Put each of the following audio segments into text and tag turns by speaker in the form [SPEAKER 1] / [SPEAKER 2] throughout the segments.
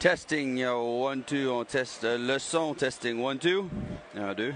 [SPEAKER 1] Testing 1, 2, on teste le son. Testing 1, 2. 1, 2.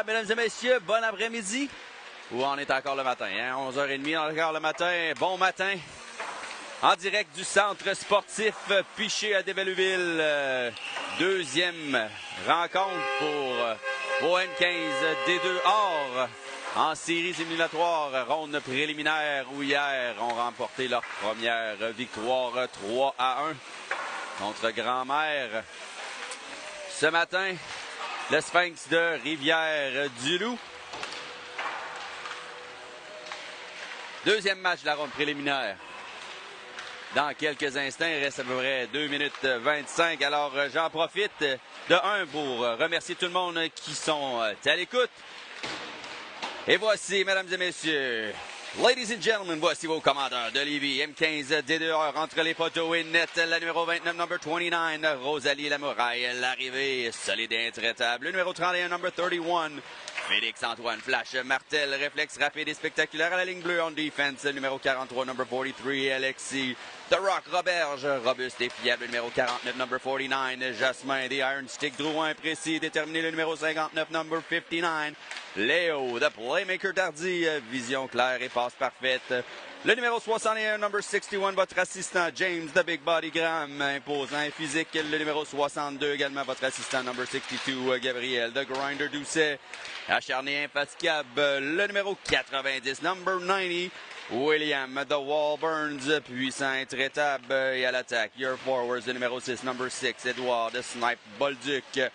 [SPEAKER 1] Mesdames et messieurs, bon après-midi. Ou on est encore le matin, hein? 11h30, encore le matin. Bon matin. En direct du centre sportif Piché à Dévalleville. Deuxième rencontre pour ON15 D2 Or en séries éliminatoires, ronde préliminaire où hier ont remporté leur première victoire 3-1 contre Grand-Mère. Ce matin, le Sphinx de Rivière-du-Loup. Deuxième match de la ronde préliminaire. Dans quelques instants, il reste à peu près 2 minutes 25. Alors, j'en profite pour remercier tout le monde qui sont à l'écoute. Et voici, mesdames et messieurs, ladies and gentlemen, voici vos commandeurs de Lévis. M15 D2R entre les poteaux et net. La numéro 29, number 29, Rosalie Lamouraille. L'arrivée solide et intraitable. Le numéro 31, number 31, Félix-Antoine Flash Martel. Réflexe rapide et spectaculaire à la ligne bleue en défense. Le numéro 43, number 43, Alexis The Rock Roberge. Robuste et fiable. Le numéro 49, number 49, Jasmin. The Iron Stick Drouin précis. Déterminé. Le numéro 59, number 59, Léo, The Playmaker Tardy. Vision claire et passe parfaite. Le numéro 61, number 61, votre assistant James, The Big Body Graham, imposant et physique. Le numéro 62, également votre assistant number 62, Gabriel, The Grinder Doucet, acharné infatigable. Le numéro 90, number 90, William, The Wall Burns, puissant intraitable. Et à l'attaque, your forwards, le numéro 6, number 6, Edouard, The Snipe Bolduc.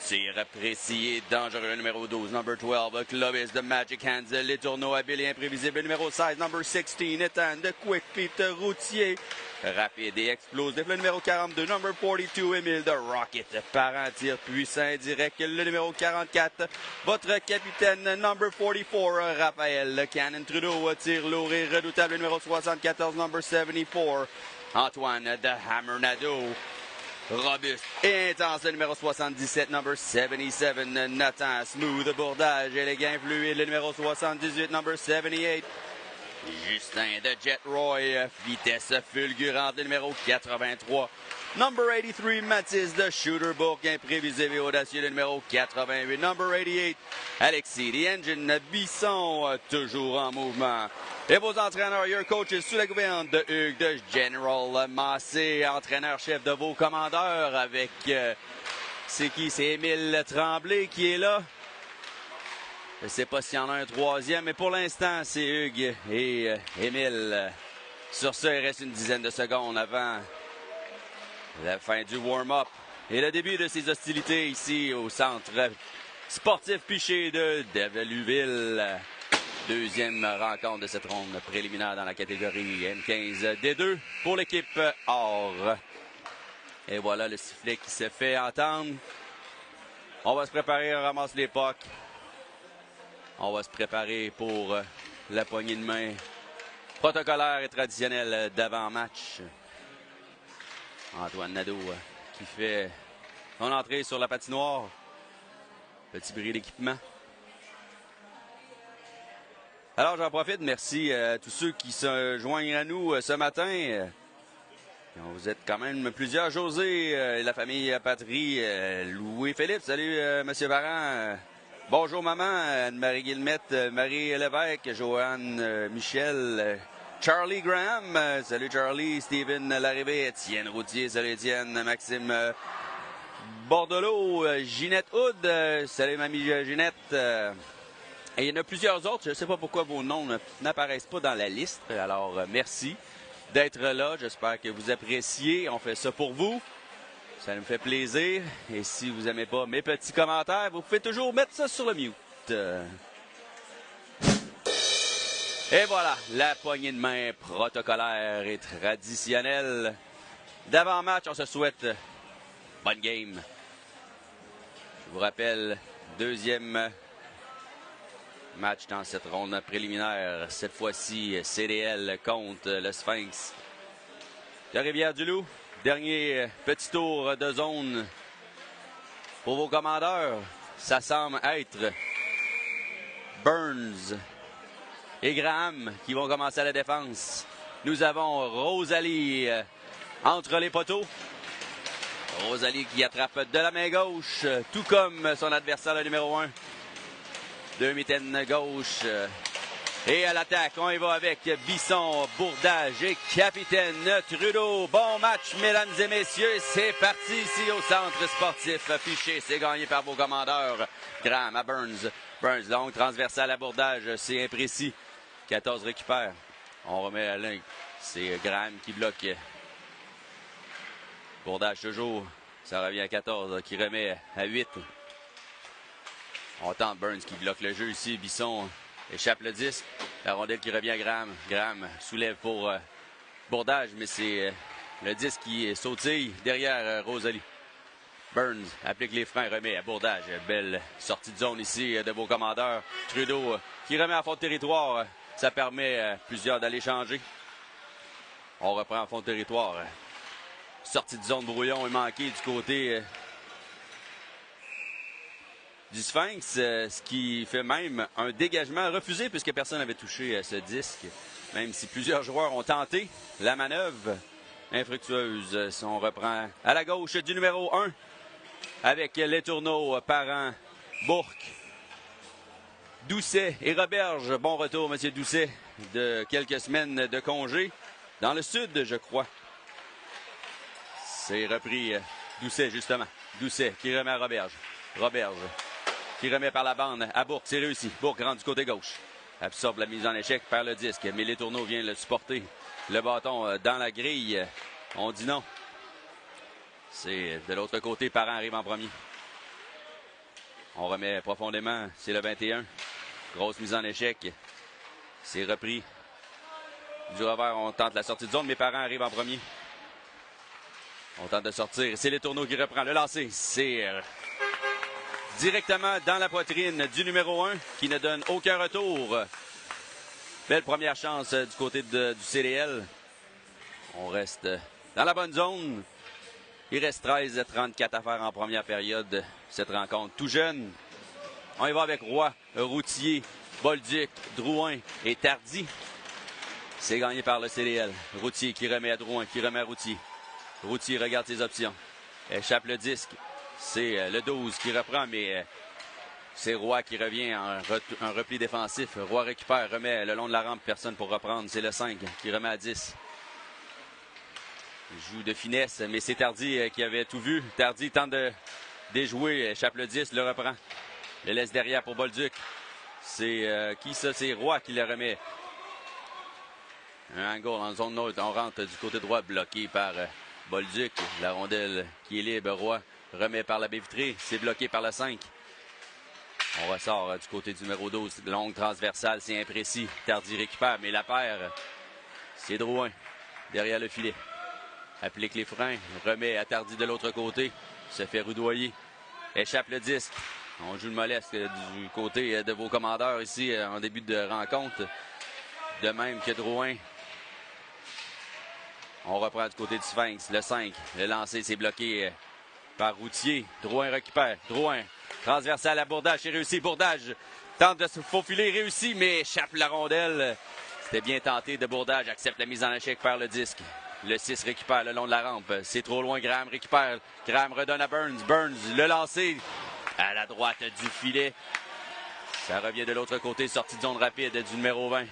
[SPEAKER 1] Tir précis et dangereux, le numéro 12, number 12, Clovis, The Magic Hands, les tourneaux habiles et imprévisibles, le numéro 16, number 16, Ethan, The Quick Feet Routier, rapide et explosif, le numéro 42, number 42, Émile, The Rocket, parent tir puissant et direct, le numéro 44, votre capitaine, number 44, Raphaël, le Cannon Trudeau, tir lourd et redoutable, le numéro 74, number 74, Antoine, The Hammer Nadeau, robuste et intense, le numéro 77, number 77, Nathan, smooth abordage, élégant et fluide, le numéro 78, number 78, Justin de Jet Roy, vitesse fulgurante, le numéro 83, number 83, Mathis de Shooterbourg, imprévisible et audacieux, le numéro 88, number 88, Alexis, The Engine, Bisson, toujours en mouvement. Et vos entraîneurs, your coaches, sous la gouverne de Hugues, de General Massé, entraîneur-chef de vos commandeurs avec, c'est qui? C'est Émile Tremblay qui est là. Je ne sais pas s'il y en a un troisième, mais pour l'instant, c'est Hugues et Émile. Sur ce, il reste une dizaine de secondes avant la fin du warm-up et le début de ces hostilités ici au centre sportif Piché de Déveluville. Deuxième rencontre de cette ronde préliminaire dans la catégorie M15 D2 pour l'équipe or. Et voilà le sifflet qui se fait entendre. On va se préparer, on ramasse les pucks. On va se préparer pour la poignée de main protocolaire et traditionnelle d'avant-match. Antoine Nadeau qui fait son entrée sur la patinoire. Petit bris d'équipement. Alors, j'en profite. Merci à tous ceux qui se joignent à nous ce matin. Vous êtes quand même plusieurs. José, la famille Patrie, Louis-Philippe. Salut, Monsieur Varan. Bonjour, maman. Anne-Marie Guillemette, Marie Lévesque, Joanne, Michel, Charlie Graham. Salut, Charlie. Steven Larrivée, Étienne Routier. Salut, Étienne. Maxime Bordelot, Ginette Houd. Salut, mamie Ginette. Et il y en a plusieurs autres. Je ne sais pas pourquoi vos noms n'apparaissent pas dans la liste. Alors, merci d'être là. J'espère que vous appréciez. On fait ça pour vous. Ça nous fait plaisir. Et si vous n'aimez pas mes petits commentaires, vous pouvez toujours mettre ça sur le mute. Et voilà, la poignée de main protocolaire et traditionnelle d'avant-match. On se souhaite bonne game. Je vous rappelle, deuxième match dans cette ronde préliminaire. Cette fois-ci, CDL contre le Sphinx de Rivière-du-Loup. Dernier petit tour de zone pour vos commandeurs. Ça semble être Burns et Graham qui vont commencer à la défense. Nous avons Rosalie entre les poteaux. Rosalie qui attrape de la main gauche, tout comme son adversaire, le numéro 1. Deux mitaines gauche. Et à l'attaque, on y va avec Bisson, Bourdage et Capitaine Trudeau. Bon match, mesdames et messieurs. C'est parti ici au centre sportif Piché. C'est gagné par vos commandeurs. Graham à Burns. Burns, longue transversale à Bourdage. C'est imprécis. 14 récupère. On remet la ligne. C'est Graham qui bloque. Bourdage toujours. Ça revient à 14, qui remet à 8. On tente Burns qui bloque le jeu ici. Bisson échappe le disque. La rondelle qui revient à Graham. Graham soulève pour Bourdage, mais c'est le disque qui sautille derrière Rosalie. Burns applique les freins, remet à Bourdage. Belle sortie de zone ici de vos commandeurs. Trudeau qui remet en fond de territoire. Ça permet à plusieurs d'aller changer. On reprend en fond de territoire. Sortie de zone brouillon est manquée du côté du Sphinx, ce qui fait même un dégagement refusé puisque personne n'avait touché ce disque. Même si plusieurs joueurs ont tenté la manœuvre infructueuse. Si on reprend à la gauche du numéro 1 avec les tourneaux Parent, Bourque, Doucet et Roberge. Bon retour, M. Doucet, de quelques semaines de congé dans le sud, je crois. C'est repris Doucet, justement. Doucet qui remet à Roberge. Roberge qui remet par la bande à Bourque. C'est réussi. Bourque rentre du côté gauche. Absorbe la mise en échec, perd le disque. Mais les tourneaux vient le supporter. Le bâton dans la grille. On dit non. C'est de l'autre côté. Parent arrive en premier. On remet profondément. C'est le 21. Grosse mise en échec. C'est repris. Du revers, on tente la sortie de zone. Mais Parent arrive en premier. On tente de sortir. C'est les tourneaux qui reprend. Le lancer, c'est directement dans la poitrine du numéro 1 qui ne donne aucun retour. Belle première chance du côté du CDL. On reste dans la bonne zone. Il reste 13-34 à faire en première période. Cette rencontre tout jeune. On y va avec Roy, Routier, Bolduc, Drouin et Tardy. C'est gagné par le CDL. Routier qui remet à Drouin, qui remet à Routier. Routier regarde ses options. Échappe le disque. C'est le 12 qui reprend, mais c'est Roy qui revient en repli défensif. Roy récupère, remet le long de la rampe. Personne pour reprendre. C'est le 5 qui remet à 10. Il joue de finesse, mais c'est Tardy qui avait tout vu. Tardy tente de déjouer. Échappe le 10, le reprend. Le laisse derrière pour Bolduc. C'est qui ça? C'est Roy qui le remet. Un angle en zone neutre. On rentre du côté droit, bloqué par Bolduc. La rondelle qui est libre. Roy remet par la baie vitrée. C'est bloqué par le 5. On ressort du côté du numéro 12. Longue transversale, c'est imprécis. Tardy récupère, mais la paire, c'est Drouin. Derrière le filet. Applique les freins. Remet à Tardy de l'autre côté. Se fait rudoyer. Échappe le disque. On joue le moleste du côté de vos commandeurs ici en début de rencontre. De même que Drouin. On reprend du côté du Sphinx. Le 5. Le lancer, c'est bloqué par Routier. Drouin récupère. Drouin. Transversal à Bourdage. C'est réussi. Bourdage tente de se faufiler. Réussi, mais échappe la rondelle. C'était bien tenté de Bourdage. Accepte la mise en échec, perd le disque. Le 6 récupère le long de la rampe. C'est trop loin. Graham récupère. Graham redonne à Burns. Burns, le lancer à la droite du filet. Ça revient de l'autre côté. Sortie de zone rapide du numéro 20.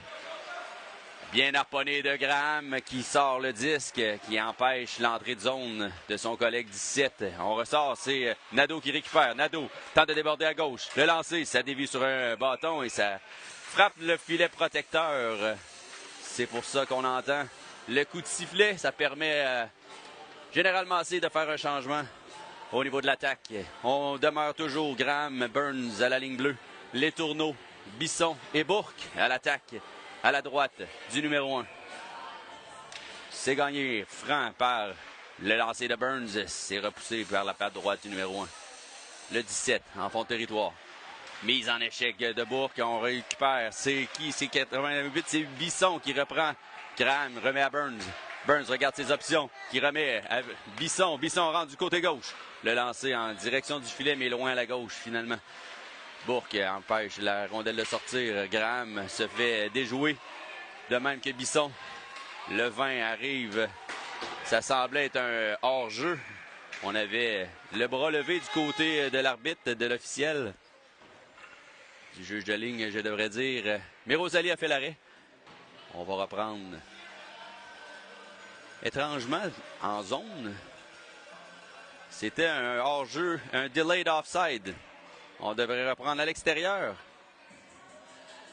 [SPEAKER 1] Bien harponné de Graham qui sort le disque, qui empêche l'entrée de zone de son collègue 17. On ressort, c'est Nadeau qui récupère. Nadeau tente de déborder à gauche. Le lancer, ça dévie sur un bâton et ça frappe le filet protecteur. C'est pour ça qu'on entend le coup de sifflet. Ça permet généralement assez de faire un changement au niveau de l'attaque. On demeure toujours Graham, Burns à la ligne bleue. Les tourneaux, Bisson et Bourque à l'attaque. À la droite du numéro 1. C'est gagné franc par le lancer de Burns. C'est repoussé vers la patte droite du numéro 1. Le 17 en fond de territoire. Mise en échec de Bourque. On récupère. C'est qui? C'est 88. C'est Bisson qui reprend. Graham remet à Burns. Burns regarde ses options. Qui remet à Bisson. Bisson rentre du côté gauche. Le lancer en direction du filet, mais loin à la gauche finalement. Bourque empêche la rondelle de sortir. Graham se fait déjouer. De même que Bisson. Le 20 arrive. Ça semblait être un hors-jeu. On avait le bras levé du côté de l'arbitre, de l'officiel. Du juge de ligne, je devrais dire. Mais Rosalie a fait l'arrêt. On va reprendre. Étrangement, en zone, c'était un hors-jeu, un delayed offside. On devrait reprendre à l'extérieur.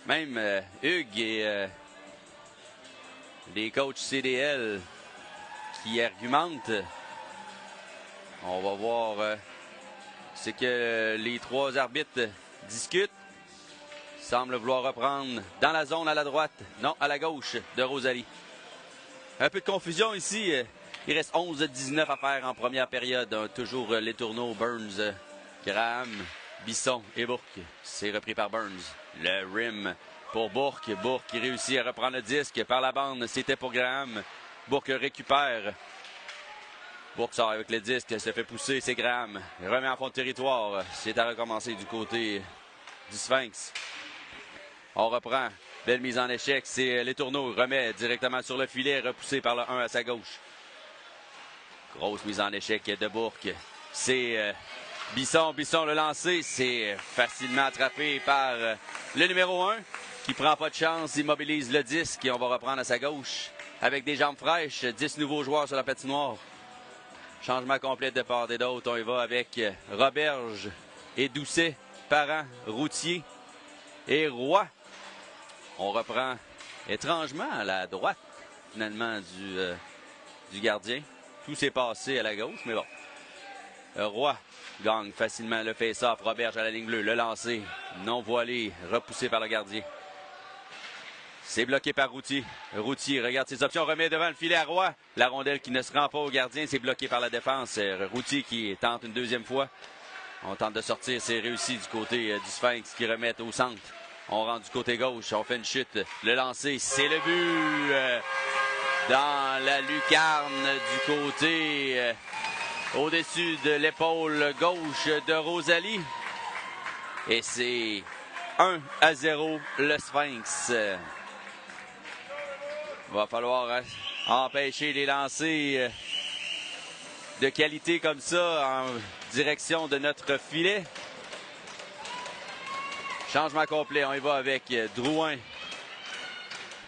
[SPEAKER 1] Même Hugues et les coachs CDL qui argumentent On va voir ce que les trois arbitres discutent. Ils semblent vouloir reprendre dans la zone à la droite. Non, à la gauche de Rosalie. Un peu de confusion ici. Il reste 11-19 à faire en première période. Toujours les tourneaux Burns, Graham, Bisson et Bourque. C'est repris par Burns. Le rim pour Bourque. Bourque qui réussit à reprendre le disque par la bande. C'était pour Graham. Bourque récupère. Bourque sort avec le disque, se fait pousser, c'est Graham. Il remet en fond de territoire. C'est à recommencer du côté du Sphinx. On reprend. Belle mise en échec. C'est les tourneaux. Remet directement sur le filet, repoussé par le 1 à sa gauche. Grosse mise en échec de Bourque. C'est Bisson. Bisson le lancer. C'est facilement attrapé par le numéro 1 qui prend pas de chance. Immobilise le disque et on va reprendre à sa gauche. Avec des jambes fraîches. 10 nouveaux joueurs sur la patinoire. Changement complet de part et d'autre. On y va avec Roberge et Doucet, Parent, Routier et Roy. On reprend étrangement à la droite, finalement, du gardien. Tout s'est passé à la gauche, mais bon. Roy gagne facilement le face-off. Roberge à la ligne bleue. Le lancer non voilé, repoussé par le gardien. C'est bloqué par Routier. Routier regarde ses options, remet devant le filet à Roy. La rondelle qui ne se rend pas au gardien, c'est bloqué par la défense. Routier qui tente une deuxième fois. On tente de sortir, c'est réussi du côté du Sphinx qui remet au centre. On rentre du côté gauche, on fait une chute. Le lancer, c'est le but dans la lucarne du côté au-dessus de l'épaule gauche de Rosalie. Et c'est 1-0 le Sphinx. Va falloir empêcher les lancers de qualité comme ça en direction de notre filet. Changement complet, on y va avec Drouin,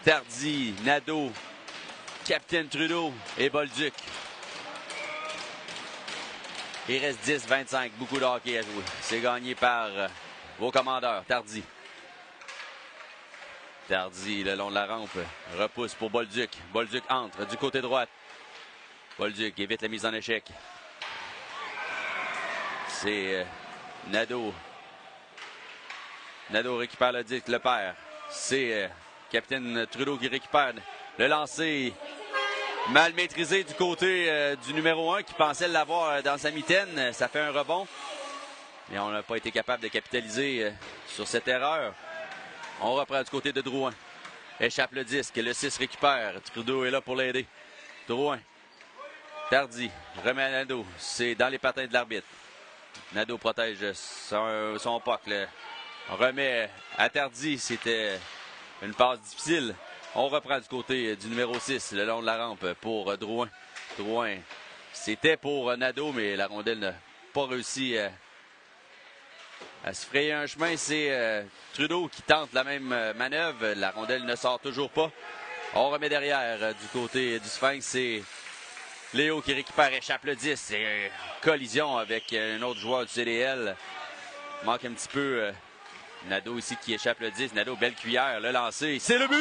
[SPEAKER 1] Tardy, Nadeau, Capitaine Trudeau et Bolduc. Il reste 10-25, beaucoup de hockey à jouer. C'est gagné par vos commandeurs, Tardy. Tardy, le long de la rampe, repousse pour Bolduc. Bolduc entre du côté droit. Bolduc évite la mise en échec. C'est Nadeau. Nadeau récupère le disque, le perd. C'est Capitaine Trudeau qui récupère le lancer. Mal maîtrisé du côté du numéro 1 qui pensait l'avoir dans sa mitaine. Ça fait un rebond. Mais on n'a pas été capable de capitaliser sur cette erreur. On reprend du côté de Drouin. Échappe le disque. Le 6 récupère. Trudeau est là pour l'aider. Drouin. Tardy. Remet à Nadeau. C'est dans les patins de l'arbitre. Nadeau protège son puck. On remet à Tardy. C'était une passe difficile. On reprend du côté du numéro 6, le long de la rampe pour Drouin. Drouin, c'était pour Nadeau, mais la rondelle n'a pas réussi à se frayer un chemin. C'est Trudeau qui tente la même manœuvre. La rondelle ne sort toujours pas. On remet derrière du côté du Sphinx. C'est Léo qui récupère, échappe le 10. C'est collision avec un autre joueur du CDL. Manque un petit peu Nadeau ici qui échappe le 10. Nadeau, belle cuillère, le lancer. C'est le but!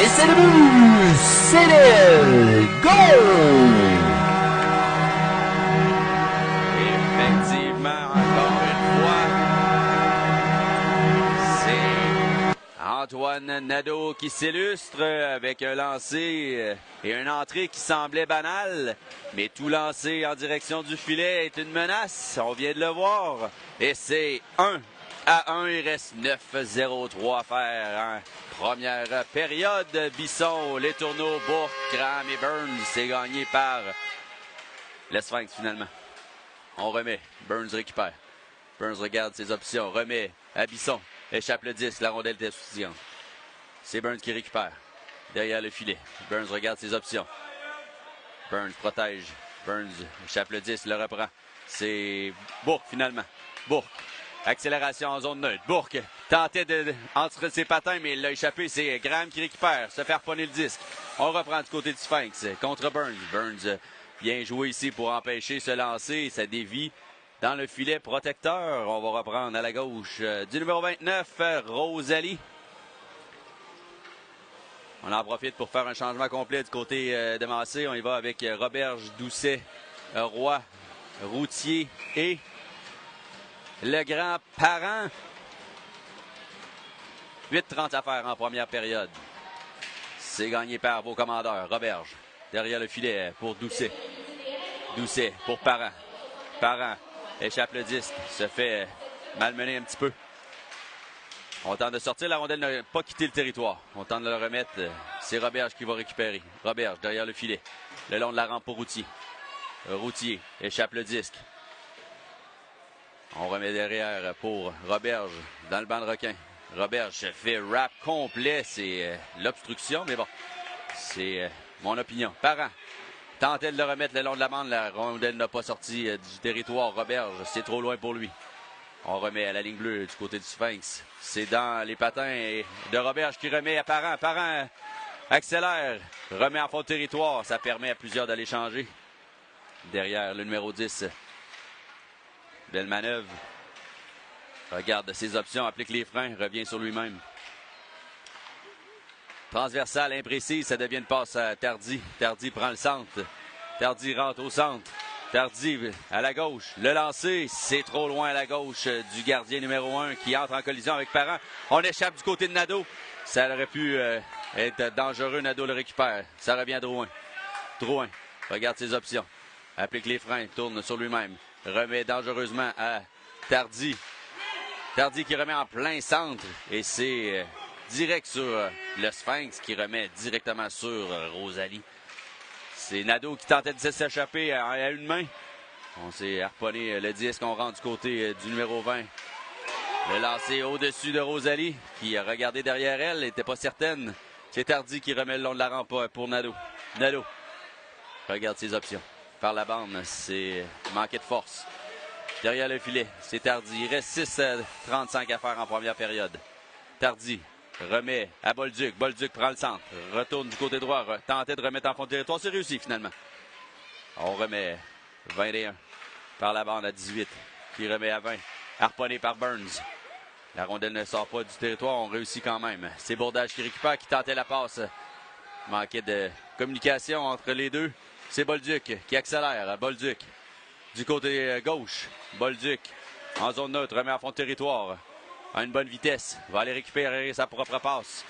[SPEAKER 2] Et c'est le but! CDL! Goal!
[SPEAKER 1] Effectivement, encore une fois, c'est Antoine Nadeau qui s'illustre avec un lancer et une entrée qui semblait banale. Mais tout lancé en direction du filet est une menace. On vient de le voir. Et c'est 1-1. Il reste 9-0-3 à faire. Hein. Première période. Bisson, les tourneaux, Bourque, Graham et Burns. C'est gagné par le Sphinx finalement. On remet. Burns récupère. Burns regarde ses options. Remet à Bisson. Échappe le disque. La rondelle était soutiennante. C'est Burns qui récupère. Derrière le filet. Burns regarde ses options. Burns protège. Burns échappe le 10, le reprend. C'est Bourque finalement. Bourque. Accélération en zone neutre. Bourque tentait entre ses patins, mais il l'a échappé. C'est Graham qui récupère. Se faire ponner le disque. On reprend du côté du Sphinx contre Burns. Burns bien joué ici pour empêcher ce lancer. Ça dévie dans le filet protecteur. On va reprendre à la gauche du numéro 29, Rosalie. On en profite pour faire un changement complet du côté de Massé. On y va avec Roberge, Doucet, Roy, Routier et le grand Parent. 8:30 à faire en première période. C'est gagné par vos commandeurs. Roberge, derrière le filet pour Doucet. Doucet pour Parent. Parent échappe le disque, se fait malmener un petit peu. On tente de sortir, la rondelle n'a pas quitté le territoire. On tente de le remettre. C'est Roberge qui va récupérer. Roberge derrière le filet. Le long de la rampe pour Routier. Routier échappe le disque. On remet derrière pour Roberge dans le banc de requin. Roberge se fait rap complet. C'est l'obstruction, mais bon, c'est mon opinion. Parent tentait de le remettre le long de la bande. La rondelle n'a pas sorti du territoire. Roberge, c'est trop loin pour lui. On remet à la ligne bleue du côté du Sphinx. C'est dans les patins de Roberge qui remet à Parent. Parent accélère, remet en fond de territoire. Ça permet à plusieurs d'aller changer. Derrière le numéro 10. Belle manœuvre. Regarde ses options, applique les freins, revient sur lui-même. Transversale, imprécise, ça devient une passe à Tardy. Tardy prend le centre. Tardy rentre au centre. Tardy à la gauche. Le lancer, c'est trop loin à la gauche du gardien numéro 1 qui entre en collision avec Parent. On échappe du côté de Nadeau. Ça aurait pu être dangereux. Nadeau le récupère. Ça revient Drouin. Drouin regarde ses options. Applique les freins, tourne sur lui-même. Remet dangereusement à Tardy. Tardy qui remet en plein centre. Et c'est direct sur le Sphinx qui remet directement sur Rosalie. C'est Nadeau qui tentait de s'échapper à une main. On s'est harponné le disque. On rentre du côté du numéro 20. Le lancer au-dessus de Rosalie qui a regardé derrière elle. N'était pas certaine. C'est Tardy qui remet le long de la rampe pour Nadeau. Nadeau regarde ses options. Par la bande, c'est manqué de force. Derrière le filet, c'est Tardy. Il reste 6:35 à faire en première période. Tardy remet à Bolduc. Bolduc prend le centre. Retourne du côté droit. Tentait de remettre en fond de territoire. C'est réussi finalement. On remet 21 par la bande à 18. Qui remet à 20. Harponné par Burns. La rondelle ne sort pas du territoire. On réussit quand même. C'est Bourdage qui récupère, qui tentait la passe. Manquait de communication entre les deux. C'est Bolduc qui accélère. Bolduc du côté gauche. Bolduc en zone neutre. Remet en fond de territoire. À une bonne vitesse. Va aller récupérer sa propre passe.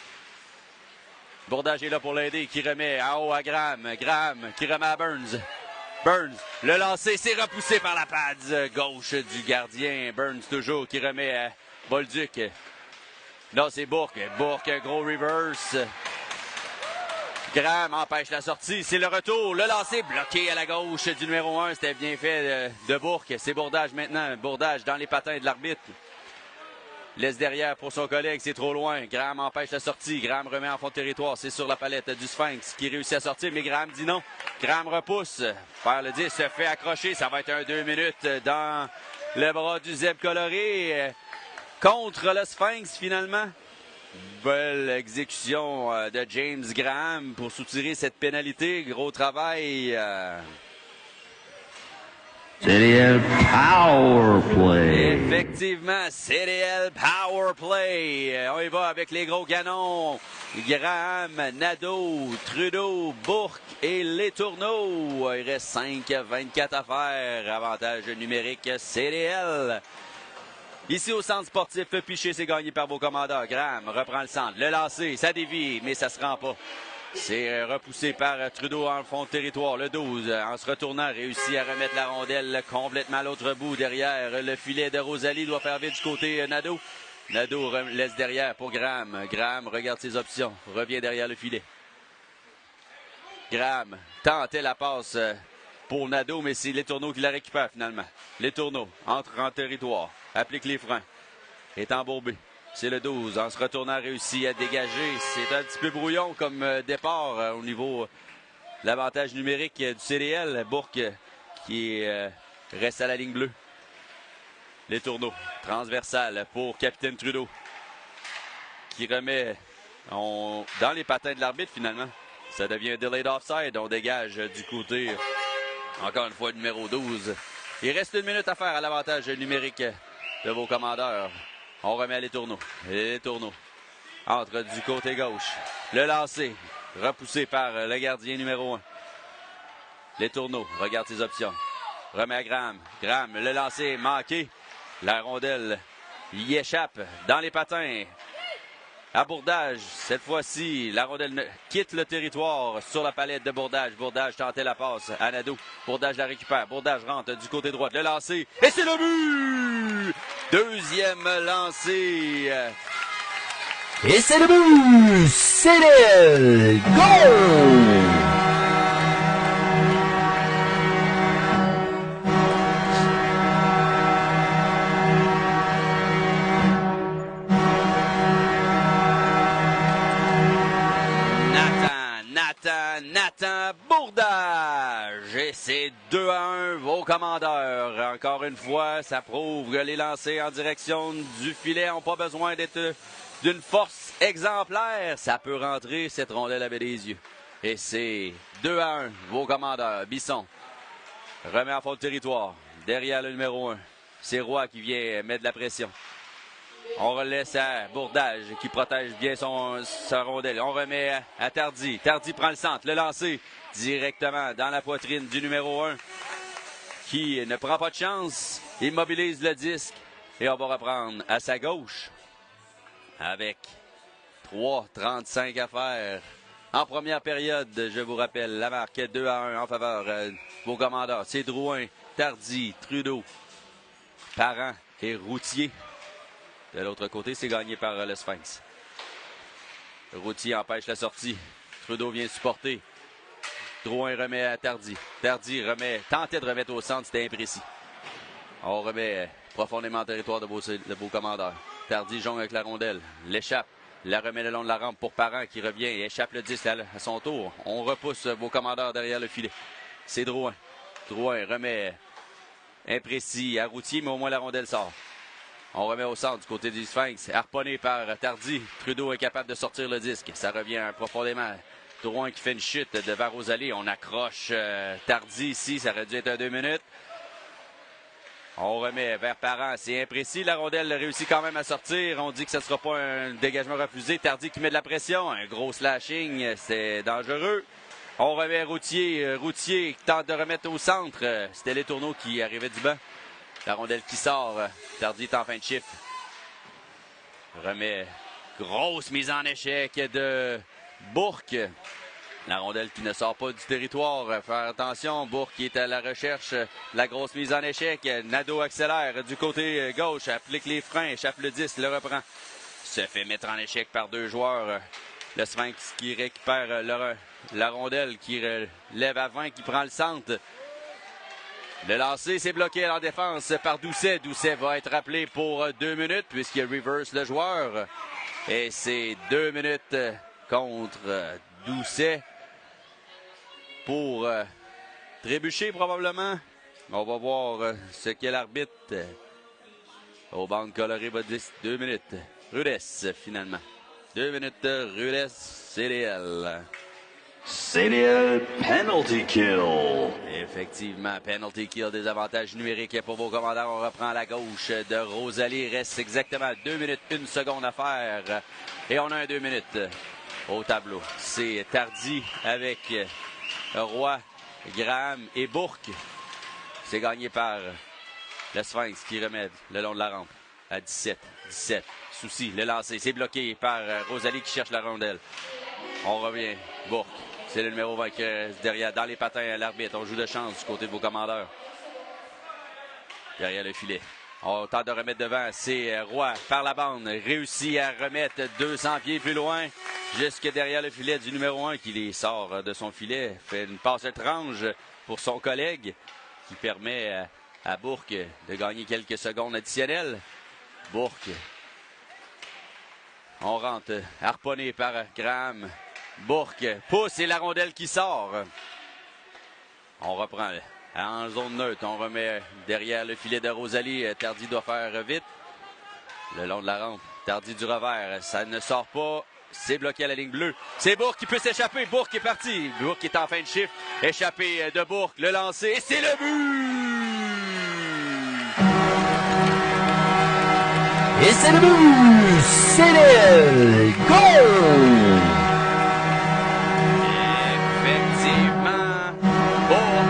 [SPEAKER 1] Bourdage est là pour l'aider. Qui remet en haut à Graham. Graham qui remet à Burns. Burns, le lancer, c'est repoussé par la patte gauche du gardien. Burns toujours qui remet à Bolduc. Là, c'est Bourque. Bourque, gros reverse. Graham empêche la sortie. C'est le retour. Le lancer bloqué à la gauche du numéro 1. C'était bien fait de Bourque. C'est Bourdage maintenant. Bourdage dans les patins de l'arbitre. Laisse derrière pour son collègue, c'est trop loin. Graham empêche la sortie. Graham remet en fond de territoire. C'est sur la palette du Sphinx qui réussit à sortir, mais Graham dit non. Graham repousse. Faire le 10 se fait accrocher. Ça va être un 2 minutes dans le bras du zèbre coloré. Contre le Sphinx, finalement. Belle exécution de James Graham pour soutirer cette pénalité. Gros travail.
[SPEAKER 2] CDL Power Play.
[SPEAKER 1] Effectivement, CDL Power Play. On y va avec les gros canons. Graham, Nadeau, Trudeau, Bourque et les tourneaux. Il reste 5:24 à faire. Avantage numérique CDL. Ici au centre sportif Piché, c'est gagné par vos commandeurs. Graham reprend le centre. Le lancer, ça dévie, mais ça se rend pas. C'est repoussé par Trudeau en fond de territoire. Le 12, en se retournant, réussit à remettre la rondelle complètement à l'autre bout. Derrière, le filet de Rosalie doit faire vite du côté Nadeau. Nadeau laisse derrière pour Graham. Graham regarde ses options. Revient derrière le filet. Graham tentait la passe pour Nadeau, mais c'est les tourneaux qui la récupèrent finalement. Les tourneaux entrent en territoire. Applique les freins. Est embourbé. C'est le 12. En se retournant, réussi à dégager. C'est un petit peu brouillon comme départ au niveau de l'avantage numérique du CDL. Bourque qui reste à la ligne bleue. Les tourneaux. Transversal pour Capitaine Trudeau. Qui remet dans les patins de l'arbitre finalement. Ça devient un delayed offside. On dégage du côté, encore une fois, numéro 12. Il reste 1 minute à faire à l'avantage numérique de vos commandeurs. On remet les tourneaux. Les tourneaux. entre du côté gauche. Le lancer, repoussé par le gardien numéro 1. Les tourneaux, regarde ses options. Remet à Graham. Graham, le lancer manqué. La rondelle y échappe dans les patins. À Bourdage, cette fois-ci, la rondelle quitte le territoire sur la palette de Bourdage. Bourdage tentait la passe à Nadeau. Bourdage la récupère. Bourdage rentre du côté droit. Le lancer. Et c'est le but! Deuxième lancé.
[SPEAKER 2] Et c'est le but! C'est le goal!
[SPEAKER 1] Nathan Bourdage. Et c'est 2-1 vos commandeurs. Encore une fois, ça prouve que les lancers en direction du filet n'ont pas besoin d'être d'une force exemplaire. Ça peut rentrer, cette rondelle avait des yeux. Et c'est 2-1 vos commandeurs. Bisson remet en fond de territoire. Derrière le numéro 1. C'est Roy qui vient mettre de la pression. On relaisse à Bourdage qui protège bien sa rondelle. On remet à Tardy. Tardy prend le centre. Le lancer directement dans la poitrine du numéro 1 qui ne prend pas de chance. Immobilise le disque. Et on va reprendre à sa gauche avec 3:35 à faire. En première période, je vous rappelle, la marque 2-1 en faveur de vos commandeurs. C'est Drouin, Tardy, Trudeau, Parent et Routier. De l'autre côté, c'est gagné par le Sphinx. Routier empêche la sortie. Trudeau vient supporter. Drouin remet à Tardy. Tardy tentait de remettre au centre, c'était imprécis. On remet profondément en territoire de vos commandeurs. Tardy jongle avec la rondelle. L'échappe. La remet le long de la rampe pour Parent qui revient et échappe le disque à son tour. On repousse vos commandeurs derrière le filet. C'est Drouin. Drouin remet imprécis à Routier, mais au moins la rondelle sort. On remet au centre du côté du Sphinx. Harponné par Tardy. Trudeau est capable de sortir le disque. Ça revient profondément. Drouin qui fait une chute devant Rosalie. On accroche Tardy ici. Ça aurait dû être à 2 minutes. On remet vers Parent. C'est imprécis. La rondelle réussit quand même à sortir. On dit que ce ne sera pas un dégagement refusé. Tardy qui met de la pression. Un gros slashing. C'est dangereux. On remet Routier. Routier qui tente de remettre au centre. C'était les tourneaux qui arrivaient du banc. La rondelle qui sort. Tardy est en fin de chiffre. Remet. Grosse mise en échec de Bourque. La rondelle qui ne sort pas du territoire. Faire attention. Bourque qui est à la recherche. La grosse mise en échec. Nadeau accélère du côté gauche. Applique les freins. Échappe le disque. Le reprend. Se fait mettre en échec par 2 joueurs. Le Sphinx qui récupère la rondelle. Qui lève à 20. Qui prend le centre. Le lancer, c'est bloqué en défense par Doucet. Doucet va être appelé pour 2 minutes puisqu'il reverse le joueur. Et c'est 2 minutes contre Doucet pour trébucher probablement. On va voir ce qu'est l'arbitre. Au banc coloré va dire 2 minutes. Rudess finalement. 2 minutes Rudess, CDL.
[SPEAKER 2] CDL penalty kill.
[SPEAKER 1] Effectivement, penalty kill, des avantages numériques pour vos commandeurs. On reprend à la gauche de Rosalie. Il reste exactement 2 minutes, 1 seconde à faire. Et on a un 2 minutes au tableau. C'est Tardy avec Roy, Graham et Bourque. C'est gagné par le Sphinx qui remet le long de la rampe à 17. Souci, le lancer. C'est bloqué par Rosalie qui cherche la rondelle. On revient. Bourque. C'est le numéro 20 qui est derrière, dans les patins à l'arbitre. On joue de chance du côté de vos commandeurs. Derrière le filet. On tente de remettre devant. C'est Roy par la bande. Réussit à remettre 200 pieds plus loin. Jusque derrière le filet du numéro 1 qui les sort de son filet. Fait une passe étrange pour son collègue qui permet à Bourque de gagner quelques secondes additionnelles. Bourque. On rentre. Harponné par Graham. Bourque pousse et la rondelle qui sort. On reprend en zone neutre. On remet derrière le filet de Rosalie. Tardy doit faire vite. Le long de la rampe. Tardy du revers. Ça ne sort pas. C'est bloqué à la ligne bleue. C'est Bourque qui peut s'échapper. Bourque est parti. Bourque est en fin de chiffre. Échappé de Bourque. Le lancer. Et c'est le but!
[SPEAKER 2] Et c'est le but! CDL! Goal!
[SPEAKER 1] Effectivement, gros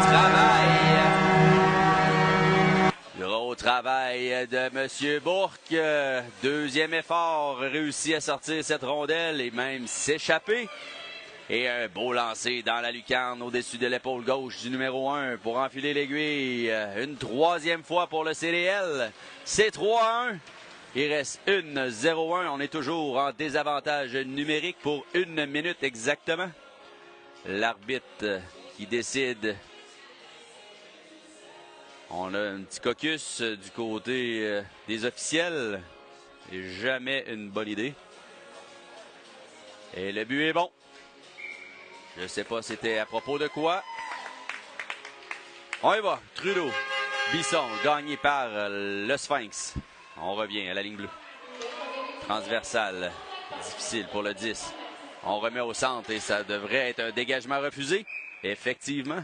[SPEAKER 1] travail. Gros travail de M. Bourque. Deuxième effort, réussi à sortir cette rondelle et même s'échapper. Et un beau lancer dans la lucarne au-dessus de l'épaule gauche du numéro 1 pour enfiler l'aiguille. Une troisième fois pour le CDL. C'est 3-1. Il reste 1-0-1. On est toujours en désavantage numérique pour 1 minute exactement. L'arbitre qui décide. On a un petit caucus du côté des officiels. Et jamais une bonne idée. Et le but est bon. Je ne sais pas c'était à propos de quoi. On y va. Trudeau. Bisson, gagné par le Sphinx. On revient à la ligne bleue. Transversale. Difficile pour le 10. On remet au centre et ça devrait être un dégagement refusé. Effectivement.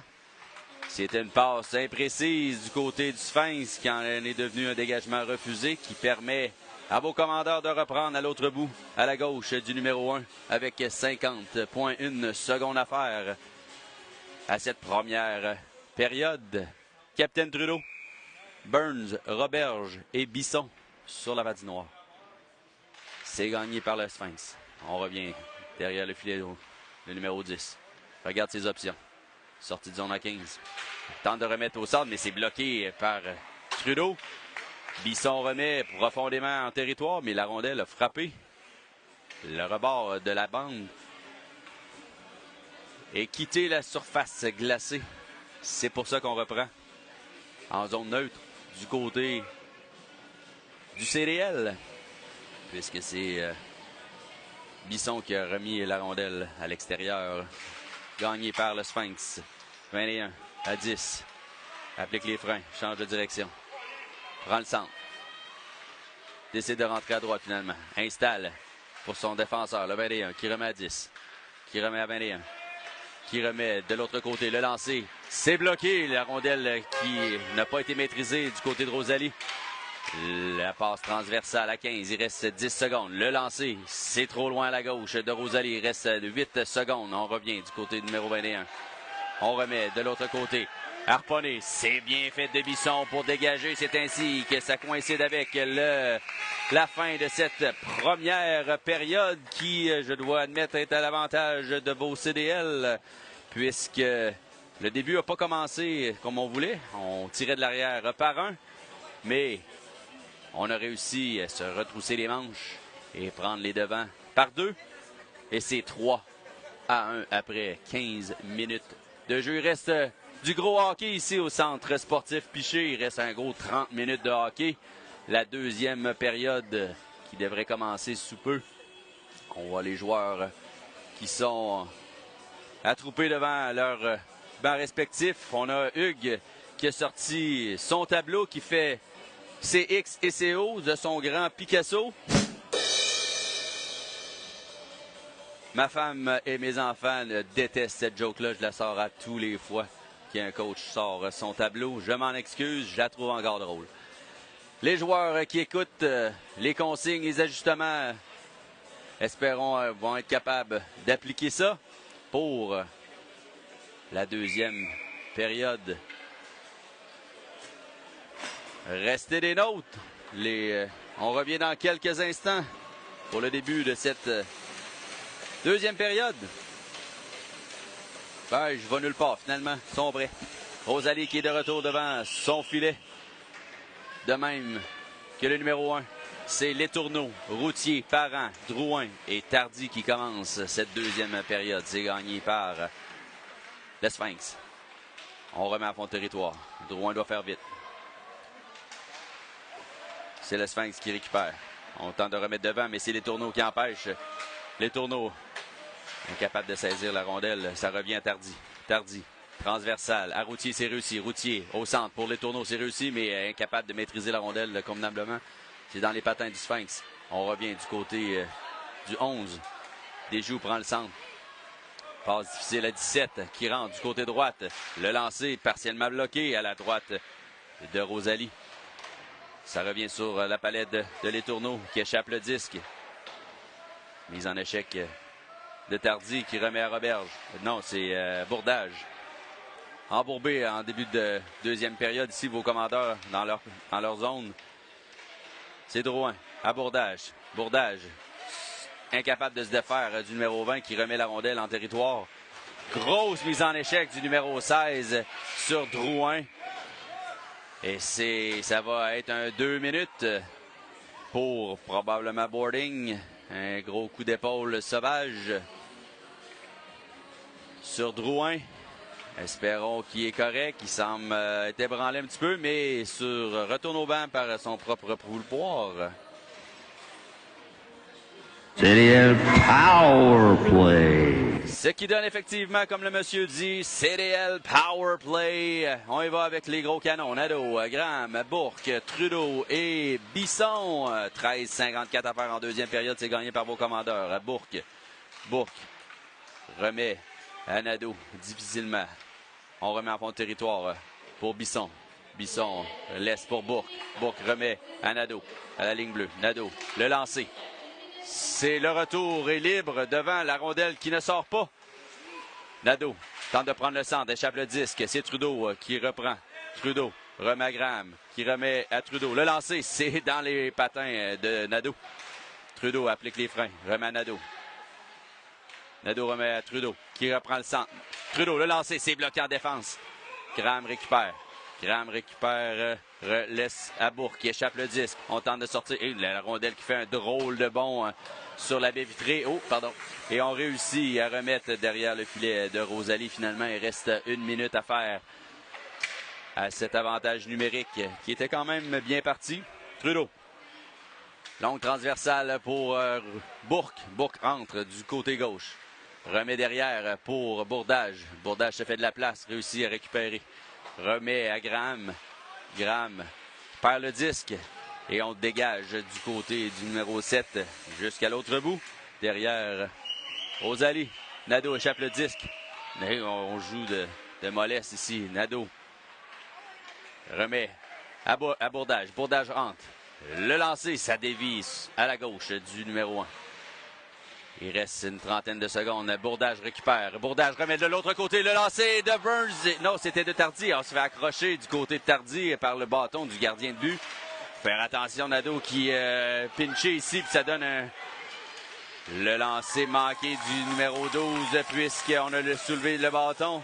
[SPEAKER 1] C'était une passe imprécise du côté du Sphinx qui en est devenu un dégagement refusé qui permet à vos commandeurs de reprendre à l'autre bout, à la gauche du numéro 1, avec 50,1 secondes à faire à cette première période. Capitaine Trudeau, Burns, Roberge et Bisson sur la patinoire. C'est gagné par le Sphinx. On revient derrière le filet, le numéro 10. Regarde ses options. Sortie de zone à 15. Tente de remettre au centre, mais c'est bloqué par Trudeau. Bisson remet profondément en territoire, mais la rondelle a frappé le rebord de la bande et quitté la surface glacée. C'est pour ça qu'on reprend en zone neutre du côté du CDL, puisque c'est Bisson qui a remis la rondelle à l'extérieur, gagné par le Sphinx. 21-10. Applique les freins, change de direction. Prend le centre. Décide de rentrer à droite finalement. Installe pour son défenseur, le 21, qui remet à 10. Qui remet à 21. Qui remet de l'autre côté. Le lancer, c'est bloqué. La rondelle qui n'a pas été maîtrisée du côté de Rosalie. La passe transversale à 15. Il reste 10 secondes. Le lancer, c'est trop loin à la gauche de Rosalie. Il reste 8 secondes. On revient du côté numéro 21. On remet de l'autre côté. Harponné, c'est bien fait de Bisson pour dégager. C'est ainsi que ça coïncide avec la fin de cette première période qui, je dois admettre, est à l'avantage de vos CDL, puisque le début n'a pas commencé comme on voulait. On tirait de l'arrière par un, mais on a réussi à se retrousser les manches et prendre les devants par 2. Et c'est 3-1 après 15 minutes de jeu. Il reste du gros hockey ici au centre sportif Piché. Il reste un gros 30 minutes de hockey. La deuxième période qui devrait commencer sous peu. On voit les joueurs qui sont attroupés devant leur banc respectif. On a Hugues qui a sorti son tableau qui fait ses X et ses O de son grand Picasso. Ma femme et mes enfants détestent cette joke-là. Je la sors à tous les fois qu'un coach sort son tableau. Je m'en excuse, je la trouve encore drôle. Les joueurs qui écoutent les consignes, les ajustements, espérons, vont être capables d'appliquer ça pour la deuxième période. Restez des nôtres. On revient dans quelques instants pour le début de cette deuxième période. Ben, je vais nulle part, finalement. Ils sont prêts. Rosalie qui est de retour devant son filet. De même que le numéro 1. C'est Letourneau, Routier, Parent, Drouin et Tardy qui commencent cette deuxième période. C'est gagné par le Sphinx. On remet à fond de territoire. Drouin doit faire vite. C'est le Sphinx qui récupère. On tente de remettre devant, mais c'est Letourneau qui empêche. Letourneau incapable de saisir la rondelle. Ça revient à Tardy. Tardy. Transversal. À Routier, c'est réussi. Routier au centre. Pour Letourneau, c'est réussi, mais incapable de maîtriser la rondelle convenablement. C'est dans les patins du Sphinx. On revient du côté du 11. Desjous prend le centre. Passe difficile à 17 qui rentre du côté droite. Le lancer partiellement bloqué à la droite de Rosalie. Ça revient sur la palette de Letourneau qui échappe le disque. Mise en échec de Tardy qui remet à Roberge. Non, c'est Bourdage. Embourbé en début de deuxième période ici, vos commandeurs dans leur zone. C'est Drouin à Bourdage. Bourdage, incapable de se défaire du numéro 20 qui remet la rondelle en territoire. Grosse mise en échec du numéro 16 sur Drouin. Et ça va être un 2 minutes pour probablement boarding. Un gros coup d'épaule sauvage sur Drouin. Espérons qu'il est correct. Il semble être ébranlé un petit peu, mais retourne au banc par son propre pouvoir.
[SPEAKER 2] CDL Power Play.
[SPEAKER 1] Ce qui donne effectivement, comme le monsieur dit, CDL Power Play. On y va avec les gros canons. Nadeau, Graham, Bourque, Trudeau et Bisson. 13,54 à faire en deuxième période. C'est gagné par vos commandeurs. Bourque remet à Nadeau difficilement. On remet en fond de territoire pour Bisson. Bisson laisse pour Bourque. Bourque remet à Nadeau, à la ligne bleue. Nadeau, le lancer. C'est le retour est libre devant la rondelle qui ne sort pas. Nadeau tente de prendre le centre, échappe le disque. C'est Trudeau qui reprend. Trudeau remet à Graham, qui remet à Trudeau. Le lancer, c'est dans les patins de Nadeau. Trudeau applique les freins, remet à Nadeau. Nadeau remet à Trudeau, qui reprend le centre. Trudeau, le lancer, c'est bloqué en défense. Graham récupère. Graham récupère, laisse à Bourque qui échappe le disque. On tente de sortir. Et la rondelle qui fait un drôle de bond sur la baie vitrée. Oh, pardon. Et on réussit à remettre derrière le filet de Rosalie. Finalement, il reste 1 minute à faire à cet avantage numérique qui était quand même bien parti. Trudeau. Longue transversale pour Bourque. Bourque entre du côté gauche. Remet derrière pour Bourdage. Bourdage se fait de la place, réussit à récupérer. Remet à Graham. Graham perd le disque. Et on dégage du côté du numéro 7 jusqu'à l'autre bout. Derrière Rosalie. Nadeau échappe le disque. On joue de mollesse ici. Nadeau remet à Bourdage. Bourdage entre. Le lancer, ça dévie à la gauche du numéro 1. Il reste une trentaine de secondes. Bourdage récupère. Bourdage remet de l'autre côté. Le lancer de Burns. Non, c'était de Tardy. On se fait accrocher du côté de Tardy par le bâton du gardien de but. Faire attention, Nadeau qui pinché ici. Puis ça donne le lancer manqué du numéro 12 puisqu'on a soulevé le bâton.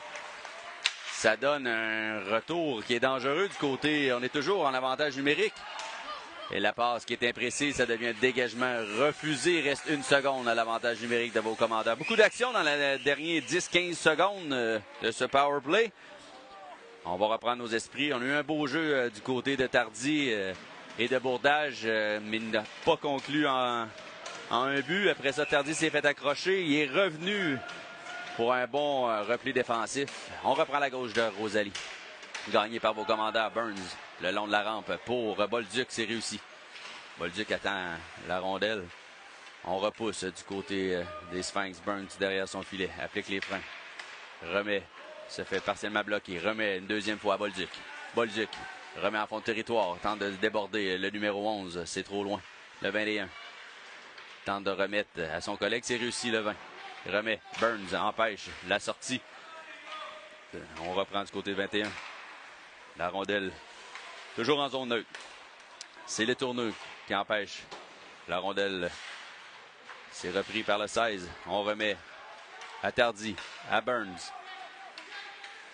[SPEAKER 1] Ça donne un retour qui est dangereux du côté. On est toujours en avantage numérique. Et la passe qui est imprécise, ça devient un dégagement refusé. Il reste 1 seconde à l'avantage numérique de vos commandeurs. Beaucoup d'action dans les derniers 10-15 secondes de ce power play. On va reprendre nos esprits. On a eu un beau jeu du côté de Tardy et de Bourdage, mais il n'a pas conclu en un but. Après ça, Tardy s'est fait accrocher. Il est revenu pour un bon repli défensif. On reprend la gauche de Rosalie. Gagné par vos commandeurs Burns. Le long de la rampe pour Bolduc, c'est réussi. Bolduc attend la rondelle. On repousse du côté des Sphinx. Burns derrière son filet. Applique les freins. Remet. Se fait partiellement bloquer. Remet une deuxième fois à Bolduc. Bolduc remet en fond de territoire. Tente de déborder le numéro 11. C'est trop loin. Le 21. Tente de remettre à son collègue. C'est réussi le 20. Remet. Burns empêche la sortie. On reprend du côté 21. La rondelle. Toujours en zone neutre. C'est les tourneux qui empêchent la rondelle. C'est repris par le 16. On remet à Tardy, à Burns.